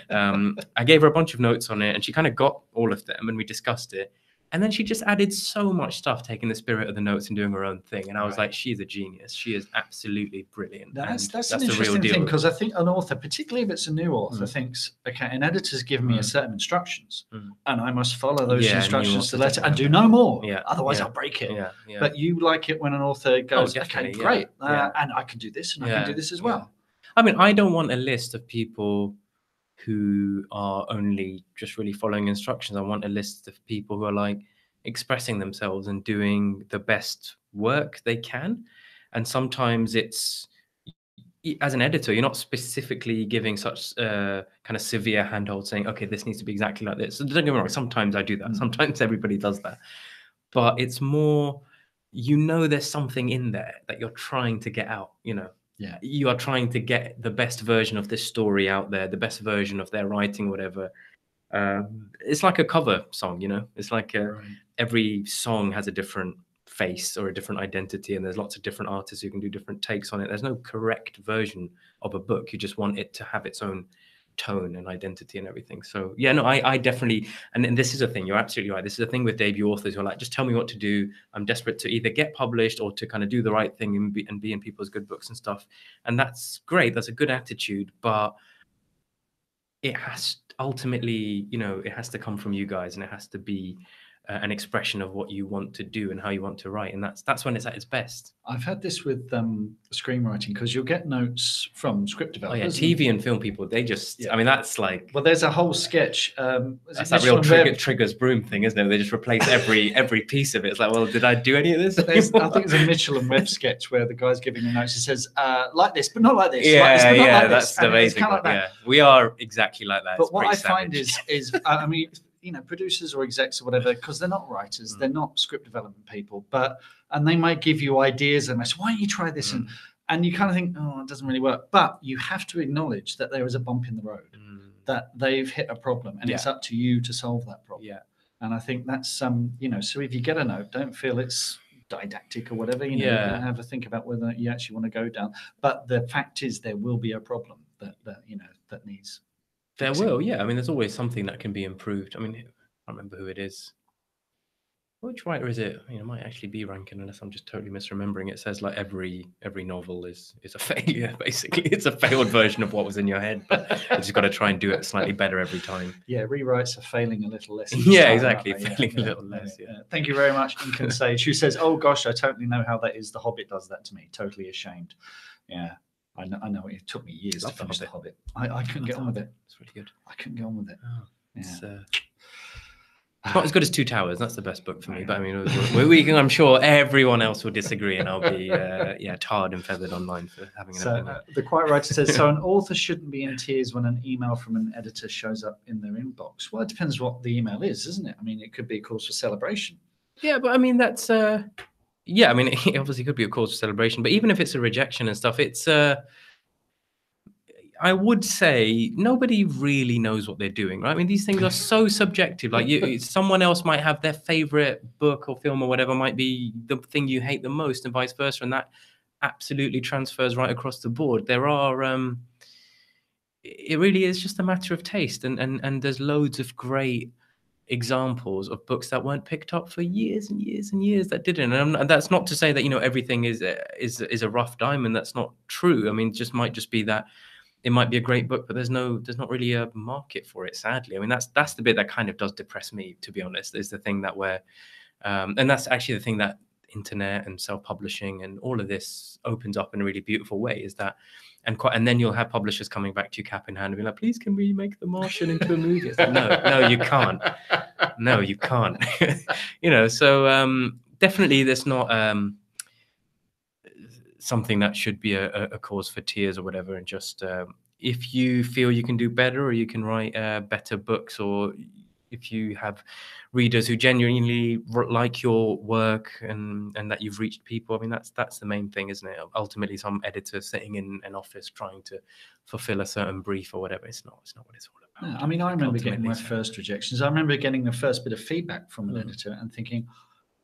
out. I gave her a bunch of notes on it, and she kind of got all of them, and we discussed it. And then she just added so much stuff, taking the spirit of the notes and doing her own thing. And I was like, she's a genius. She is absolutely brilliant.
That's an interesting thing, because I think an author, particularly if it's a new author, thinks, okay, an editor's given me a certain instructions, and I must follow those instructions to the letter and do no more. Otherwise, I'll break it. But you like it when an author goes, okay, great, and I can do this, and I can do this as well.
I mean, I don't want a list of people who are only just really following instructions. I want a list of people who are like, expressing themselves and doing the best work they can. And sometimes it's, as an editor, you're not specifically giving such kind of severe handhold saying, okay, this needs to be exactly like this. So don't get me wrong, sometimes I do that. Sometimes everybody does that. But it's more, there's something in there that you're trying to get out,
Yeah.
You are trying to get the best version of this story out there, the best version of their writing, whatever. It's like a cover song, It's like every song has a different face or a different identity, and there's lots of different artists who can do different takes on it. There's no correct version of a book. You just want it to have its own tone and identity and everything. So yeah, no, I definitely, and this is a thing, you're absolutely right. This is a thing with debut authors who are like, just tell me what to do. I'm desperate to either get published or to kind of do the right thing and be in people's good books and stuff. And that's great. That's a good attitude, but it has ultimately, it has to come from you guys, and it has to be an expression of what you want to do and how you want to write, and that's when it's at its best.
I've had this with screenwriting, because you'll get notes from script developers.
TV and film people, they just, I mean, that's like,
well, there's a whole sketch.
That's that real triggers broom thing, isn't it? They just replace every piece of it. It's like, well, did I do any of this?
I think it's a Mitchell and Webb sketch where the guy's giving the notes. He says, like this, but not like this.
Yeah,
like this, but not like
that's
this.
the amazing one. Yeah, we are exactly like that.
But what I find is I mean, producers or execs or whatever, because they're not writers, they're not script development people, and they might give you ideas and they say, why don't you try this? And you kind of think, oh, it doesn't really work. But you have to acknowledge that there is a bump in the road, that they've hit a problem, and it's up to you to solve that problem. Yeah. And I think that's, so if you get a note, don't feel it's didactic or whatever, you have a think about whether you actually want to go down. But the fact is, there will be a problem that needs fixing.
There will, yeah. I mean, there's always something that can be improved. I mean, I can't remember who it is. Which writer is it? It might actually be Rankin, unless I'm just totally misremembering. It says like every novel is a failure, basically. It's a failed version of what was in your head, but you just got to try and do it slightly better every time.
Yeah, rewrites are failing a little less.
Yeah, exactly. Failing a little less, yeah.
Thank you very much, Incan Sage, who says, oh gosh, I totally know how that is. The Hobbit does that to me. Totally ashamed. Yeah, I know. It took me years to finish The Hobbit. I couldn't get on with it.
It's really good.
I couldn't get on with it.
Oh, it's not as good as Two Towers. That's the best book for me. But I mean, I'm sure everyone else will disagree, and I'll be tarred and feathered online for having an opinion.
The Quiet Writer says, so an author shouldn't be in tears when an email from an editor shows up in their inbox. Well, it depends what the email is, isn't it? I mean, it could be a cause for celebration.
Yeah, but I mean, that's yeah. I mean, it obviously could be a cause for celebration, but even if it's a rejection and stuff, it's I would say nobody really knows what they're doing, right? I mean, these things are so subjective. Like someone else might have their favorite book or film or whatever might be the thing you hate the most, and vice versa. And that absolutely transfers right across the board. There are, it really is just a matter of taste. And there's loads of great examples of books that weren't picked up for years and years and years that didn't. And that's not to say that, everything is a rough diamond. That's not true. I mean, it might just be that it might be a great book, but there's not really a market for it, sadly. I mean, that's the bit that kind of does depress me, to be honest, is the thing that and that's actually the thing that internet and self-publishing and all of this opens up in a really beautiful way, is that, and then you'll have publishers coming back to you cap in hand and be like, please, can we make The Martian into a movie? It's like, no, you can't. No, you can't. So definitely there's not something that should be a cause for tears or whatever. And just if you feel you can do better, or you can write better books, or if you have readers who genuinely like your work and that you've reached people, I mean, that's the main thing, isn't it? Ultimately, some editor sitting in an office trying to fulfill a certain brief or whatever, it's not what it's all about.
Yeah, I mean, I remember getting my first rejections. I remember getting the first bit of feedback from an editor and thinking,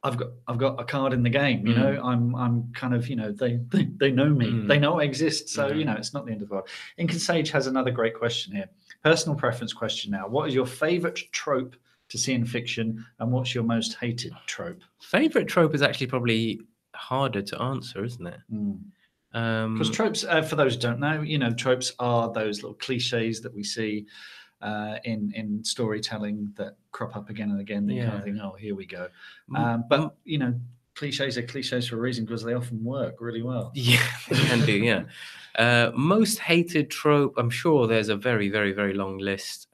I've got a card in the game, I'm kind of, they know me, they know I exist. So, it's not the end of the world. Incan Sage has another great question here. Personal preference question now. What is your favorite trope to see in fiction, and what's your most hated trope?
Favorite trope is actually probably harder to answer, isn't it?
Because tropes, for those who don't know, tropes are those little cliches that we see in storytelling that crop up again and again. You kind of think, oh, here we go. But cliches are cliches for a reason, because they often work really well.
Yeah, they can do. Yeah. Most hated trope, I'm sure there's a very, very, very long list.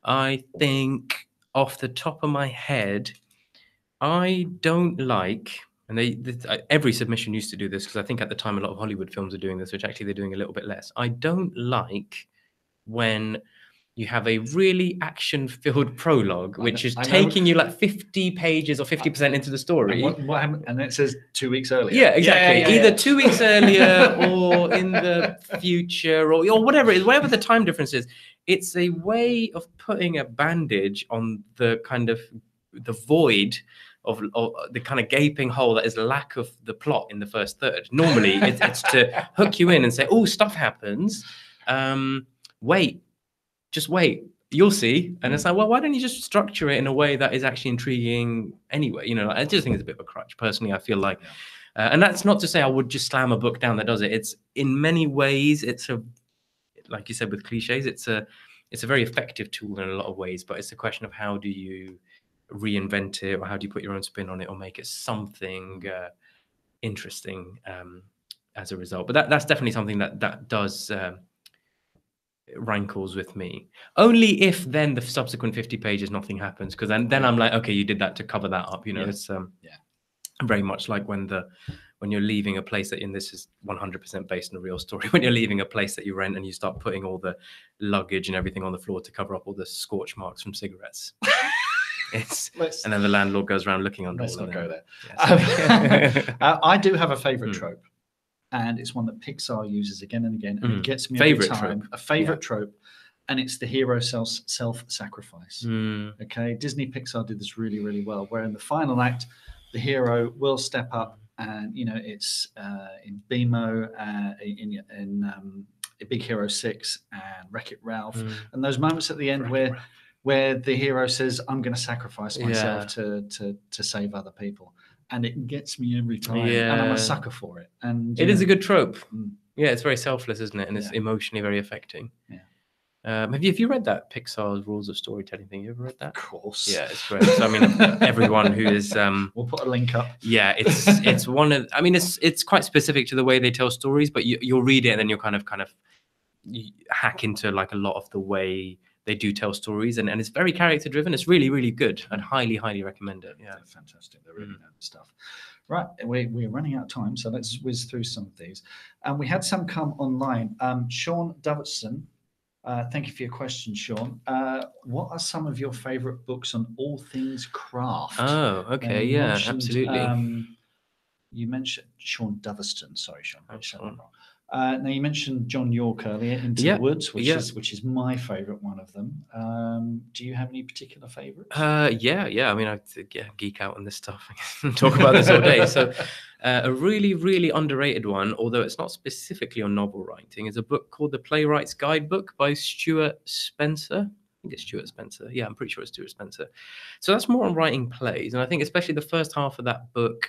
I think off the top of my head, I don't like, and every submission used to do this, because I think at the time a lot of Hollywood films are doing this, which actually they're doing a little bit less. I don't like when you have a really action-filled prologue, which is taking you like 50 pages or 50% into the story.
And what happened? And it says 2 weeks earlier.
Yeah, exactly. Either 2 weeks earlier or in the future, or whatever it is, whatever the time difference is. It's a way of putting a bandage on the kind of the void of the kind of gaping hole that is lack of the plot in the first third. Normally, it's to hook you in and say, oh, stuff happens. Wait. Just wait, you'll see. And it's like, well, why don't you just structure it in a way that is actually intriguing anyway? You know, I just think it's a bit of a crutch. Personally, I feel like, and that's not to say I would just slam a book down that does it. It's in many ways, it's a, like you said with cliches, it's a very effective tool in a lot of ways, but it's a question of how do you reinvent it, or how do you put your own spin on it, or make it something interesting as a result. But that's definitely something that does rankles with me, only if then the subsequent 50 pages nothing happens, because then I'm like, okay, you did that to cover that up, you know. It's very much like when you're leaving a place and this is 100% based on a real story, when you're leaving a place that you rent and you start putting all the luggage and everything on the floor to cover up all the scorch marks from cigarettes. And then the landlord goes around looking under.
Let's not go there. I do have a favorite trope. And it's one that Pixar uses again and again, and it gets me every time. A favorite trope, and it's the hero self-sacrifice. Okay, Disney Pixar did this really, really well, where in the final act, the hero will step up, and you know it's in BMO, in Big Hero 6, and Wreck-It Ralph, and those moments at the end where the hero says, "I'm going to sacrifice myself to save other people." And it gets me every time, and I'm a sucker for it. And
it is a good trope. Yeah, it's very selfless, isn't it? And it's emotionally very affecting. Have you read that Pixar's Rules of Storytelling thing? You ever read that?
Of course.
Yeah, it's great. So I mean, everyone who is
we'll put a link up.
Yeah, it's one of. I mean, it's quite specific to the way they tell stories, but you'll read it and then you'll kind of you hack into like a lot of the way they do tell stories, and it's very character driven. It's really, really good. I'd highly recommend it. Yeah,
they're fantastic. They're really good stuff. Right, we're running out of time, so let's whiz through some of these. And we had some come online. Sean Davidson, thank you for your question, Sean. What are some of your favorite books on all things craft?
Oh, okay, yeah, absolutely.
You mentioned Sean Doverston. Sorry, Sean. Now you mentioned John York earlier, Into the Woods, which is my favourite one of them. Do you have any particular favourites?
Yeah. I mean, I geek out on this stuff. I can talk about this all day. So, a really, really underrated one, although it's not specifically on novel writing, is a book called The Playwrights Guidebook by Stewart Spencer. I think it's Stewart Spencer. Yeah, I'm pretty sure it's Stewart Spencer. So that's more on writing plays, and I think especially the first half of that book,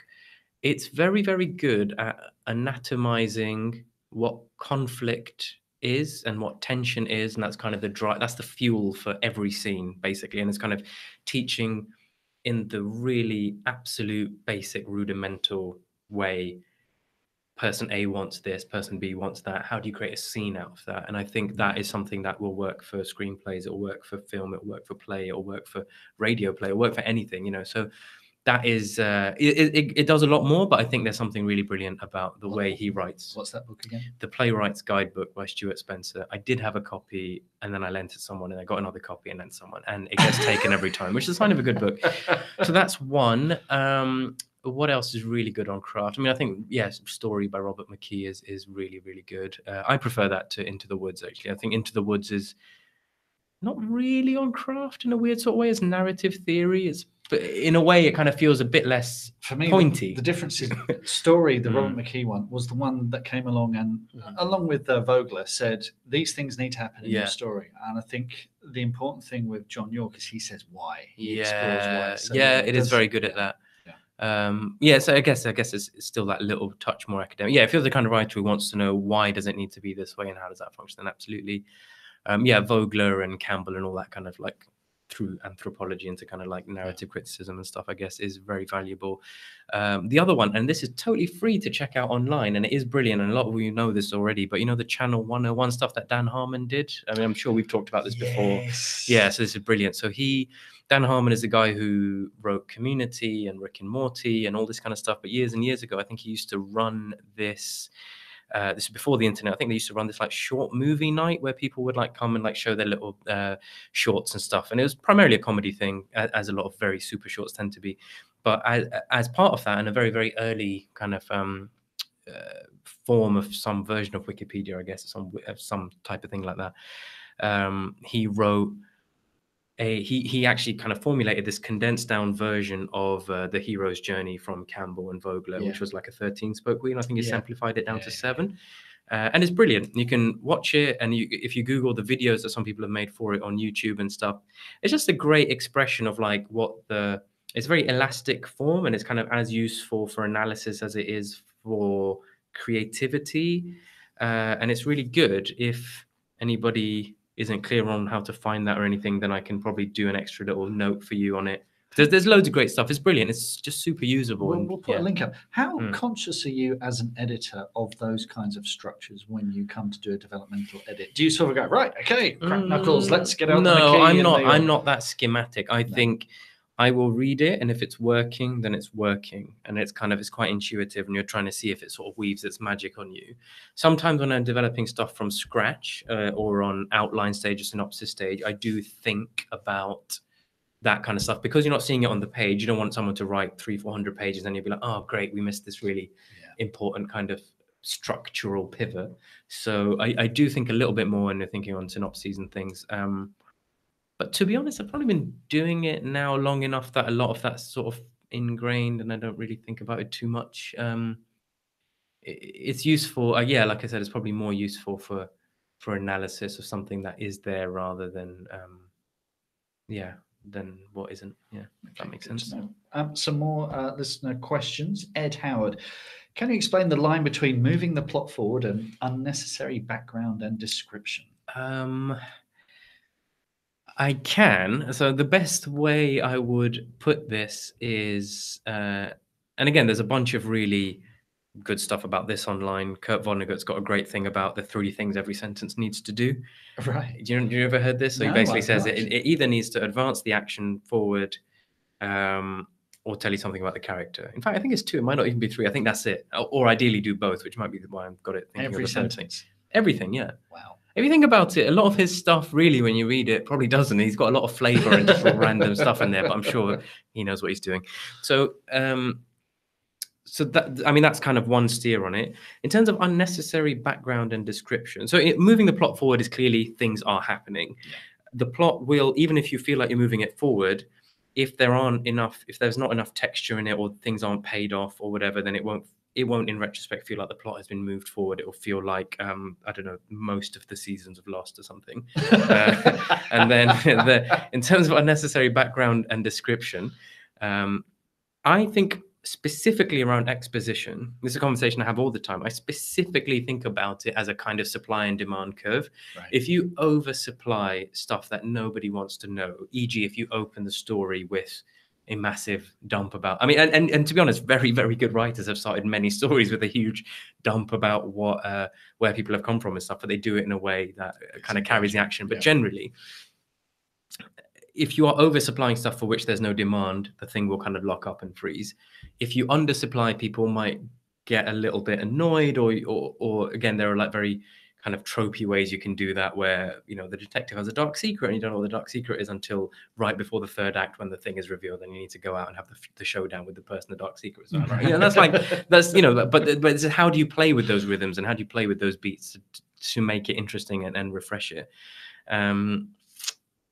it's very, very good at anatomizing what conflict is and what tension is, and that's kind of that's the fuel for every scene basically, and it's kind of teaching in the really absolute basic rudimental way, person A wants this, person B wants that, how do you create a scene out of that? And I think that is something that will work for screenplays, it'll work for film, it'll work for play, it'll work for radio play, it'll work for anything, you know. So that is it does a lot more, but I think there's something really brilliant about the way he writes.
What's that book again? The
Playwrights Guidebook by Stewart Spencer. I did have a copy, and then I lent it to someone, and I got another copy and lent someone, and it gets taken every time, which is a sign of a good book. So that's one. What else is really good on craft? I mean, I think Story by Robert McKee is really, really good. I prefer that to Into the Woods, actually. I think Into the Woods is not really on craft in a weird sort of way. It's narrative theory. But in a way, it kind of feels a bit less
for me,
pointy.
The difference is Story, the Robert McKee one, was the one that came along and, along with Vogler, said these things need to happen in your story. And I think the important thing with John York is he says why. He explores why. So
it is very good at that. So I guess it's still that little touch more academic. Yeah, if you're the kind of writer who wants to know why does it need to be this way and how does that function, then absolutely. Vogler and Campbell and all that kind of like through anthropology into kind of like narrative criticism and stuff, I guess, is very valuable. The other one, and this is totally free to check out online, and it is brilliant, and a lot of you know this already, but you know the Channel 101 stuff that Dan Harmon did? I mean, I'm sure we've talked about this before. Yeah, so this is brilliant. So Dan Harmon is the guy who wrote Community and Rick and Morty and all this kind of stuff, but years and years ago, I think he used to run this. This is before the internet. I think they used to run this like short movie night where people would like come and like show their little shorts and stuff. And it was primarily a comedy thing, as a lot of very super shorts tend to be. But as part of that, and a very, very early kind of form of some version of Wikipedia, I guess, some type of thing like that, he wrote he actually kind of formulated this condensed down version of the hero's journey from Campbell and Vogler, which was like a 13-spoke wheel. I think he simplified it down to 7. And it's brilliant. You can watch it, and if you Google the videos that some people have made for it on YouTube and stuff, it's just a great expression of like it's very elastic form, and it's kind of as useful for analysis as it is for creativity. And it's really good. If anybody isn't clear on how to find that or anything, then I can probably do an extra little note for you on it. There's loads of great stuff. It's brilliant. It's just super usable.
We'll put a link up. How conscious are you as an editor of those kinds of structures when you come to do a developmental edit? Do you sort of go, right, okay, crack knuckles, let's get out the key?
No, I'm not that schematic. I think I will read it, and if it's working, then it's working, and it's quite intuitive, and you're trying to see if it sort of weaves its magic on you. Sometimes when I'm developing stuff from scratch or on outline stage or synopsis stage, I do think about that kind of stuff, because you're not seeing it on the page. You don't want someone to write 300-400 pages and you'll be like, oh great, we missed this really important kind of structural pivot. So I do think a little bit more when you're thinking on synopses and things. But to be honest, I've probably been doing it now long enough that a lot of that's sort of ingrained, and I don't really think about it too much. It's useful. Like I said, it's probably more useful for analysis of something that is there rather than than what isn't. Yeah, if that makes sense.
Some more listener questions. Ed Howard, can you explain the line between moving the plot forward and unnecessary background and description?
I can. So the best way I would put this is, and again, there's a bunch of really good stuff about this online. Kurt Vonnegut's got a great thing about the 3 things every sentence needs to do.
Right.
Do you ever heard this? So he basically says it either needs to advance the action forward, or tell you something about the character. In fact, I think it's 2. It might not even be 3. I think that's it. Or ideally do both, which might be why I've got it thinking
every
of the
sentence.
Everything, yeah.
Wow.
If you think about it, a lot of his stuff, really, when you read it, probably doesn't. He's got a lot of flavor and just random stuff in there, but I'm sure he knows what he's doing. So, that's kind of one steer on it. In terms of unnecessary background and description, so moving the plot forward is clearly things are happening. Yeah. The plot will, even if you feel like you're moving it forward, if there's not enough texture in it, or things aren't paid off or whatever, then it won't in retrospect feel like the plot has been moved forward. It will feel like I don't know, most of the seasons of Lost or something. And then in terms of unnecessary background and description, I think specifically around exposition, this is a conversation I have all the time. I specifically think about it as a kind of supply and demand curve. Right. If you oversupply stuff that nobody wants to know, e.g. if you open the story with a massive dump about, and to be honest, very, very good writers have started many stories with a huge dump about where people have come from and stuff, but they do it in a way that kind of carries the action. But generally, if you are oversupplying stuff for which there's no demand, the thing will kind of lock up and freeze. If you undersupply, people might get a little bit annoyed, or again, there are like very kind of tropey ways you can do that, where, you know, the detective has a dark secret and you don't know what the dark secret is until right before the 3rd act, when the thing is revealed, and you need to go out and have the showdown with the person the dark secret is. Right? You know, that's you know, but it's how do you play with those rhythms, and how do you play with those beats to make it interesting and refresh it?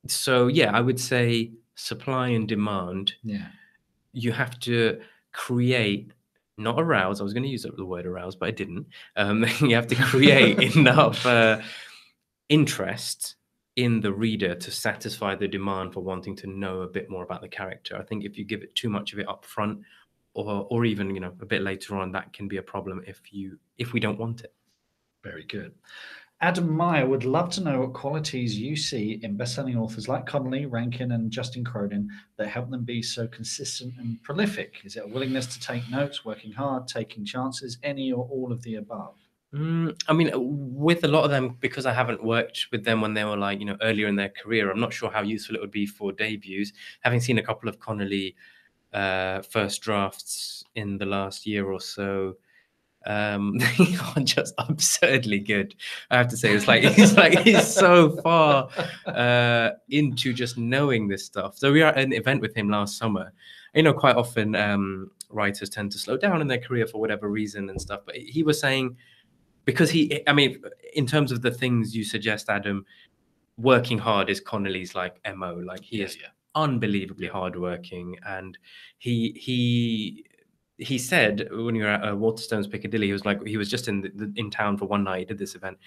So yeah, I would say supply and demand. Yeah, you have to create, not arouse. I was going to use the word arouse, but I didn't. You have to create enough interest in the reader to satisfy the demand for wanting to know a bit more about the character. I think if you give it too much of it up front, or even, you know, a bit later on, that can be a problem if we don't want it.
Very good. Adam Meyer would love to know what qualities you see in best-selling authors like Connelly, Rankin, and Justin Cronin that help them be so consistent and prolific. Is it a willingness to take notes, working hard, taking chances, any or all of the above?
I mean, with a lot of them, because I haven't worked with them when they were like, earlier in their career, I'm not sure how useful it would be for debuts. Having seen a couple of Connelly first drafts in the last year or so, they are just absurdly good. I have to say, he's so far into just knowing this stuff. So we were at an event with him last summer. Quite often writers tend to slow down in their career for whatever reason and stuff. But he was saying, because in terms of the things you suggest, Adam, working hard is Connelly's like MO. Like he is unbelievably hardworking, and he said when you were at Waterstones Piccadilly, he was just in town for one night, he did this event,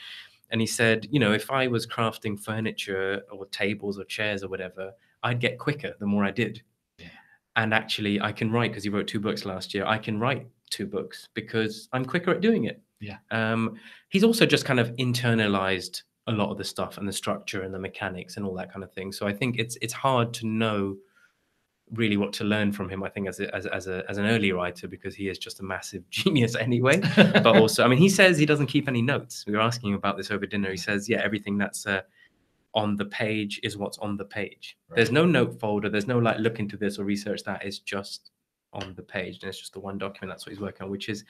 and he said, if I was crafting furniture or tables or chairs or whatever, I'd get quicker the more I did.
Yeah.
And actually, I can write, because he wrote 2 books last year. I can write 2 books because I'm quicker at doing it.
Yeah.
He's also just kind of internalized a lot of the stuff and the structure and the mechanics and all that kind of thing. So I think it's hard to know really what to learn from him, I think, as an early writer, because he is just a massive genius anyway. But also, he says he doesn't keep any notes. We were asking him about this over dinner. He says, everything that's on the page is what's on the page. Right. There's no note folder. There's no like look into this or research that. Is just on the page, and it's just the one document. That's what he's working on, which is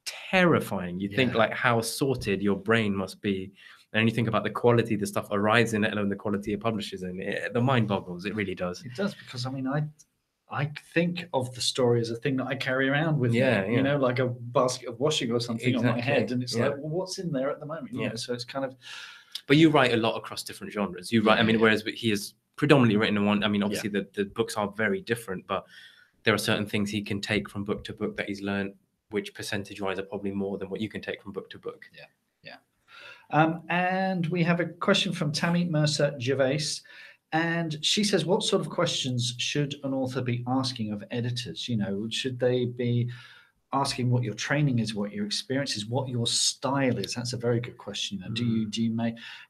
terrifying. You think like how sorted your brain must be, and you think about the quality the stuff arrives in, let alone the quality it publishes in. The mind boggles. It really does.
It does, because I think of the story as a thing that I carry around with me, like a basket of washing or something on my head, and it's like, well, what's in there at the moment? So it's kind of.
But you write a lot across different genres. You write, whereas he has predominantly written in one. Obviously the books are very different, but there are certain things he can take from book to book that he's learned, which percentage-wise are probably more than what you can take from book to book.
Yeah. And we have a question from Tammy Mercer Gervais, and she says, what sort of questions should an author be asking of editors? Should they be asking what your training is, what your experience is, what your style is? That's a very good question.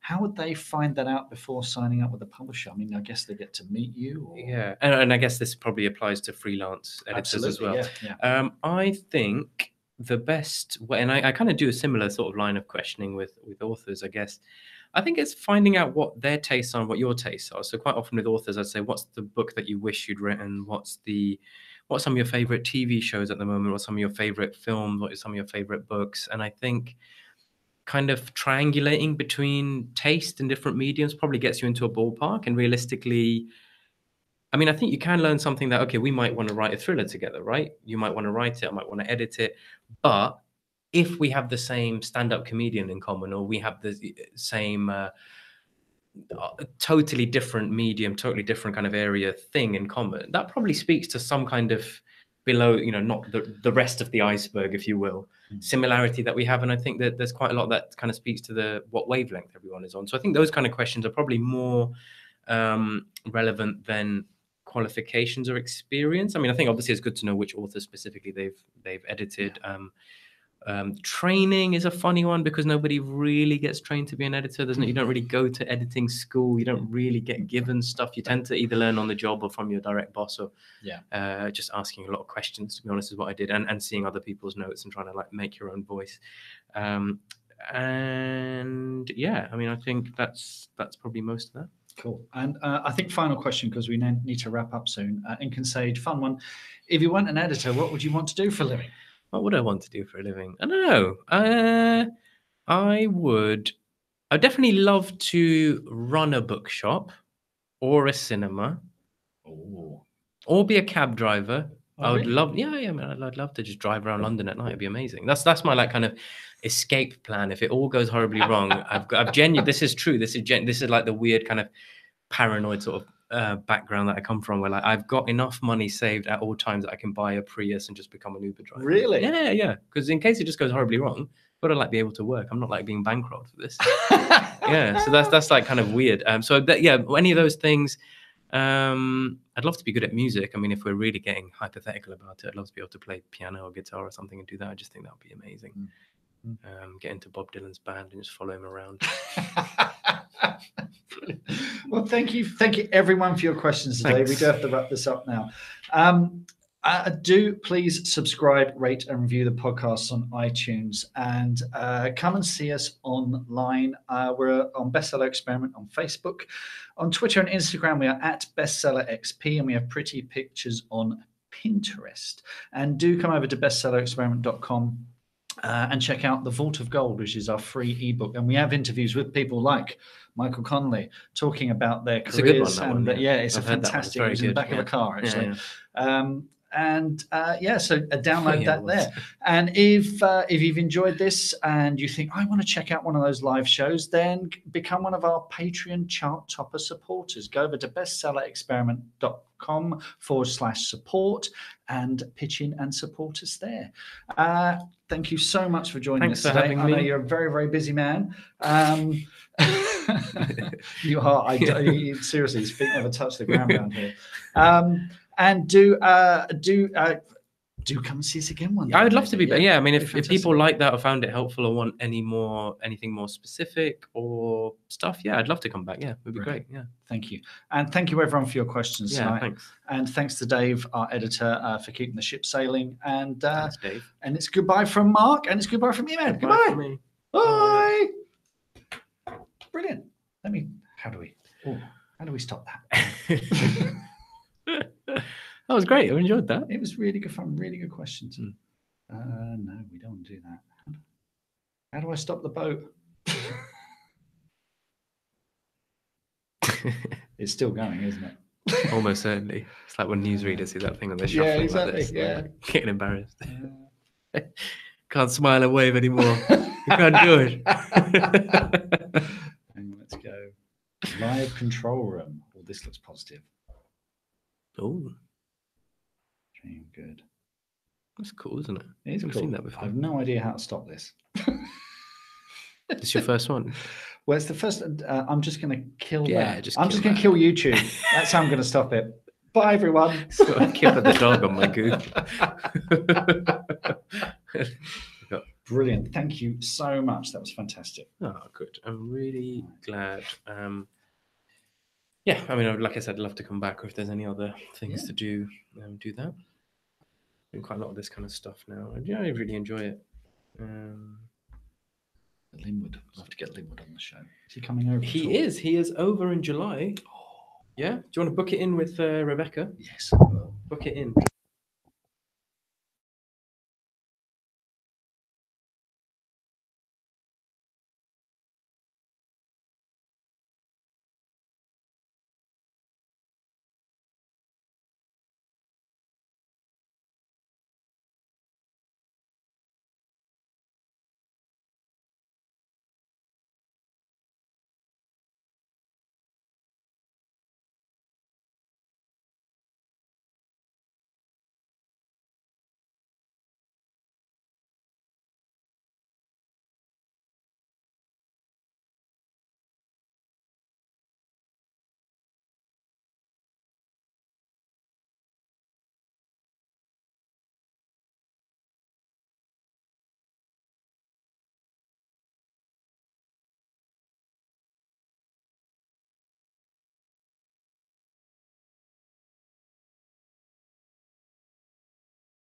How would they find that out before signing up with a publisher? I guess they get to meet you. Or...
Yeah, and I guess this probably applies to freelance editors as well.
Yeah.
I think the best way, and I kind of do a similar sort of line of questioning with authors, I guess. I think it's finding out what their tastes are and what your tastes are. So quite often with authors, I'd say, what's the book that you wish you'd written? What's some of your favorite TV shows at the moment? What's some of your favorite films? What are some of your favorite books? And I think kind of triangulating between taste and different mediums probably gets you into a ballpark. And realistically, I think you can learn something that, okay, we might want to write a thriller together, right? You might want to write it, I might want to edit it. But if we have the same stand-up comedian in common, or we have the same totally different medium, totally different kind of area thing in common, that probably speaks to some kind of below, not the rest of the iceberg, if you will, similarity that we have. And I think that there's quite a lot that kind of speaks to what wavelength everyone is on. So I think those kind of questions are probably more relevant than qualifications or experience. I think obviously it's good to know which authors specifically they've edited. Training is a funny one, because nobody really gets trained to be an editor. You don't really go to editing school. You don't really get given stuff. You tend to either learn on the job or from your direct boss, or just asking a lot of questions, to be honest, is what I did, and seeing other people's notes and trying to like make your own voice. And I think that's probably most of that.
Cool. And I think final question, because we need to wrap up soon. Incan Sage, fun one. If you weren't an editor, what would you want to do for a living?
What would I want to do for a living? I don't know. I'd definitely love to run a bookshop or a cinema.
Oh.
Or be a cab driver. I would
really?
love, I'd love to just drive around London at night. It'd be amazing. That's my like kind of escape plan. If it all goes horribly wrong, I've genuinely, this is true. This is like the weird kind of paranoid sort of background that I come from, where like I've got enough money saved at all times that I can buy a Prius and just become an Uber driver.
Really?
Yeah. Because in case it just goes horribly wrong, I've got to like be able to work. I'm not like being bankrolled for this. So that's like kind of weird. Any of those things. I'd love to be good at music. If we're really getting hypothetical about it, I'd love to be able to play piano or guitar or something and do that. I just think that would be amazing. get into Bob Dylan's band and just follow him around.
Well, thank you everyone for your questions today.
Thanks.
We do have to wrap this up now. Do please subscribe, rate, and review the podcast on iTunes, and come and see us online. We're on Bestseller Experiment on Facebook. On Twitter and Instagram, we are at Bestseller XP, and we have pretty pictures on Pinterest. And do come over to bestsellerexperiment.com and check out The Vault of Gold, which is our free ebook. And we have interviews with people like Michael Connelly talking about their careers.
It's a good one, that one, yeah.
It's
I've
a
heard that one.
fantastic.
It's
It was in the back of a car, actually. So download that there. And if you've enjoyed this and you think, I want to check out one of those live shows, then become one of our Patreon chart topper supporters. Go over to bestsellerexperiment.com/support and pitch in and support us there. Thank you so much for joining us today. I know you're a very, very busy man. You are. Seriously, his feet never touch the ground around here. And do come and see us again one day.
I would love to be back. Yeah, I mean, if people like that or found it helpful or want anything more specific or stuff, yeah, I'd love to come back. Yeah, it would be great. Yeah.
Thank you. And thank you everyone for your questions tonight.
Thanks.
And thanks to Dave, our editor, for keeping the ship sailing. And
thanks, Dave.
And it's goodbye from Mark, and it's goodbye from Emad. Goodbye.
From me.
Bye. Brilliant. How do we stop that?
That was great. I enjoyed that.
It was really good fun. Really good questions. No, we don't want to do that. How do I stop the boat? It's still going, isn't it?
Almost certainly. It's like when newsreaders see that thing on their shuffling.
Yeah, exactly.
Like this,
like,
getting embarrassed. Can't smile and wave anymore. You can't do it.
And let's go. Live control room. Oh, this looks positive.
Oh.
Good.
That's cool, isn't it?
It is
I've
cool.
seen that before.
I have no idea how to stop this.
It's your first one.
Well, it's the first. I'm just going to kill that.
Just
I'm just going to kill YouTube. That's how I'm going to stop it. Bye, everyone.
So I keep the dog on my goo.
Brilliant. Thank you so much. That was fantastic.
Oh, good. I'm really glad. Yeah, I mean, like I said, I'd love to come back, or if there's any other things to do, do that. Doing quite a lot of this kind of stuff now. And, I really enjoy it.
Linwood. I'd love to get Linwood on the show. Is he coming over?
He is. He is over in July. Yeah. Do you want to book it in with Rebecca?
Yes.
Book it in.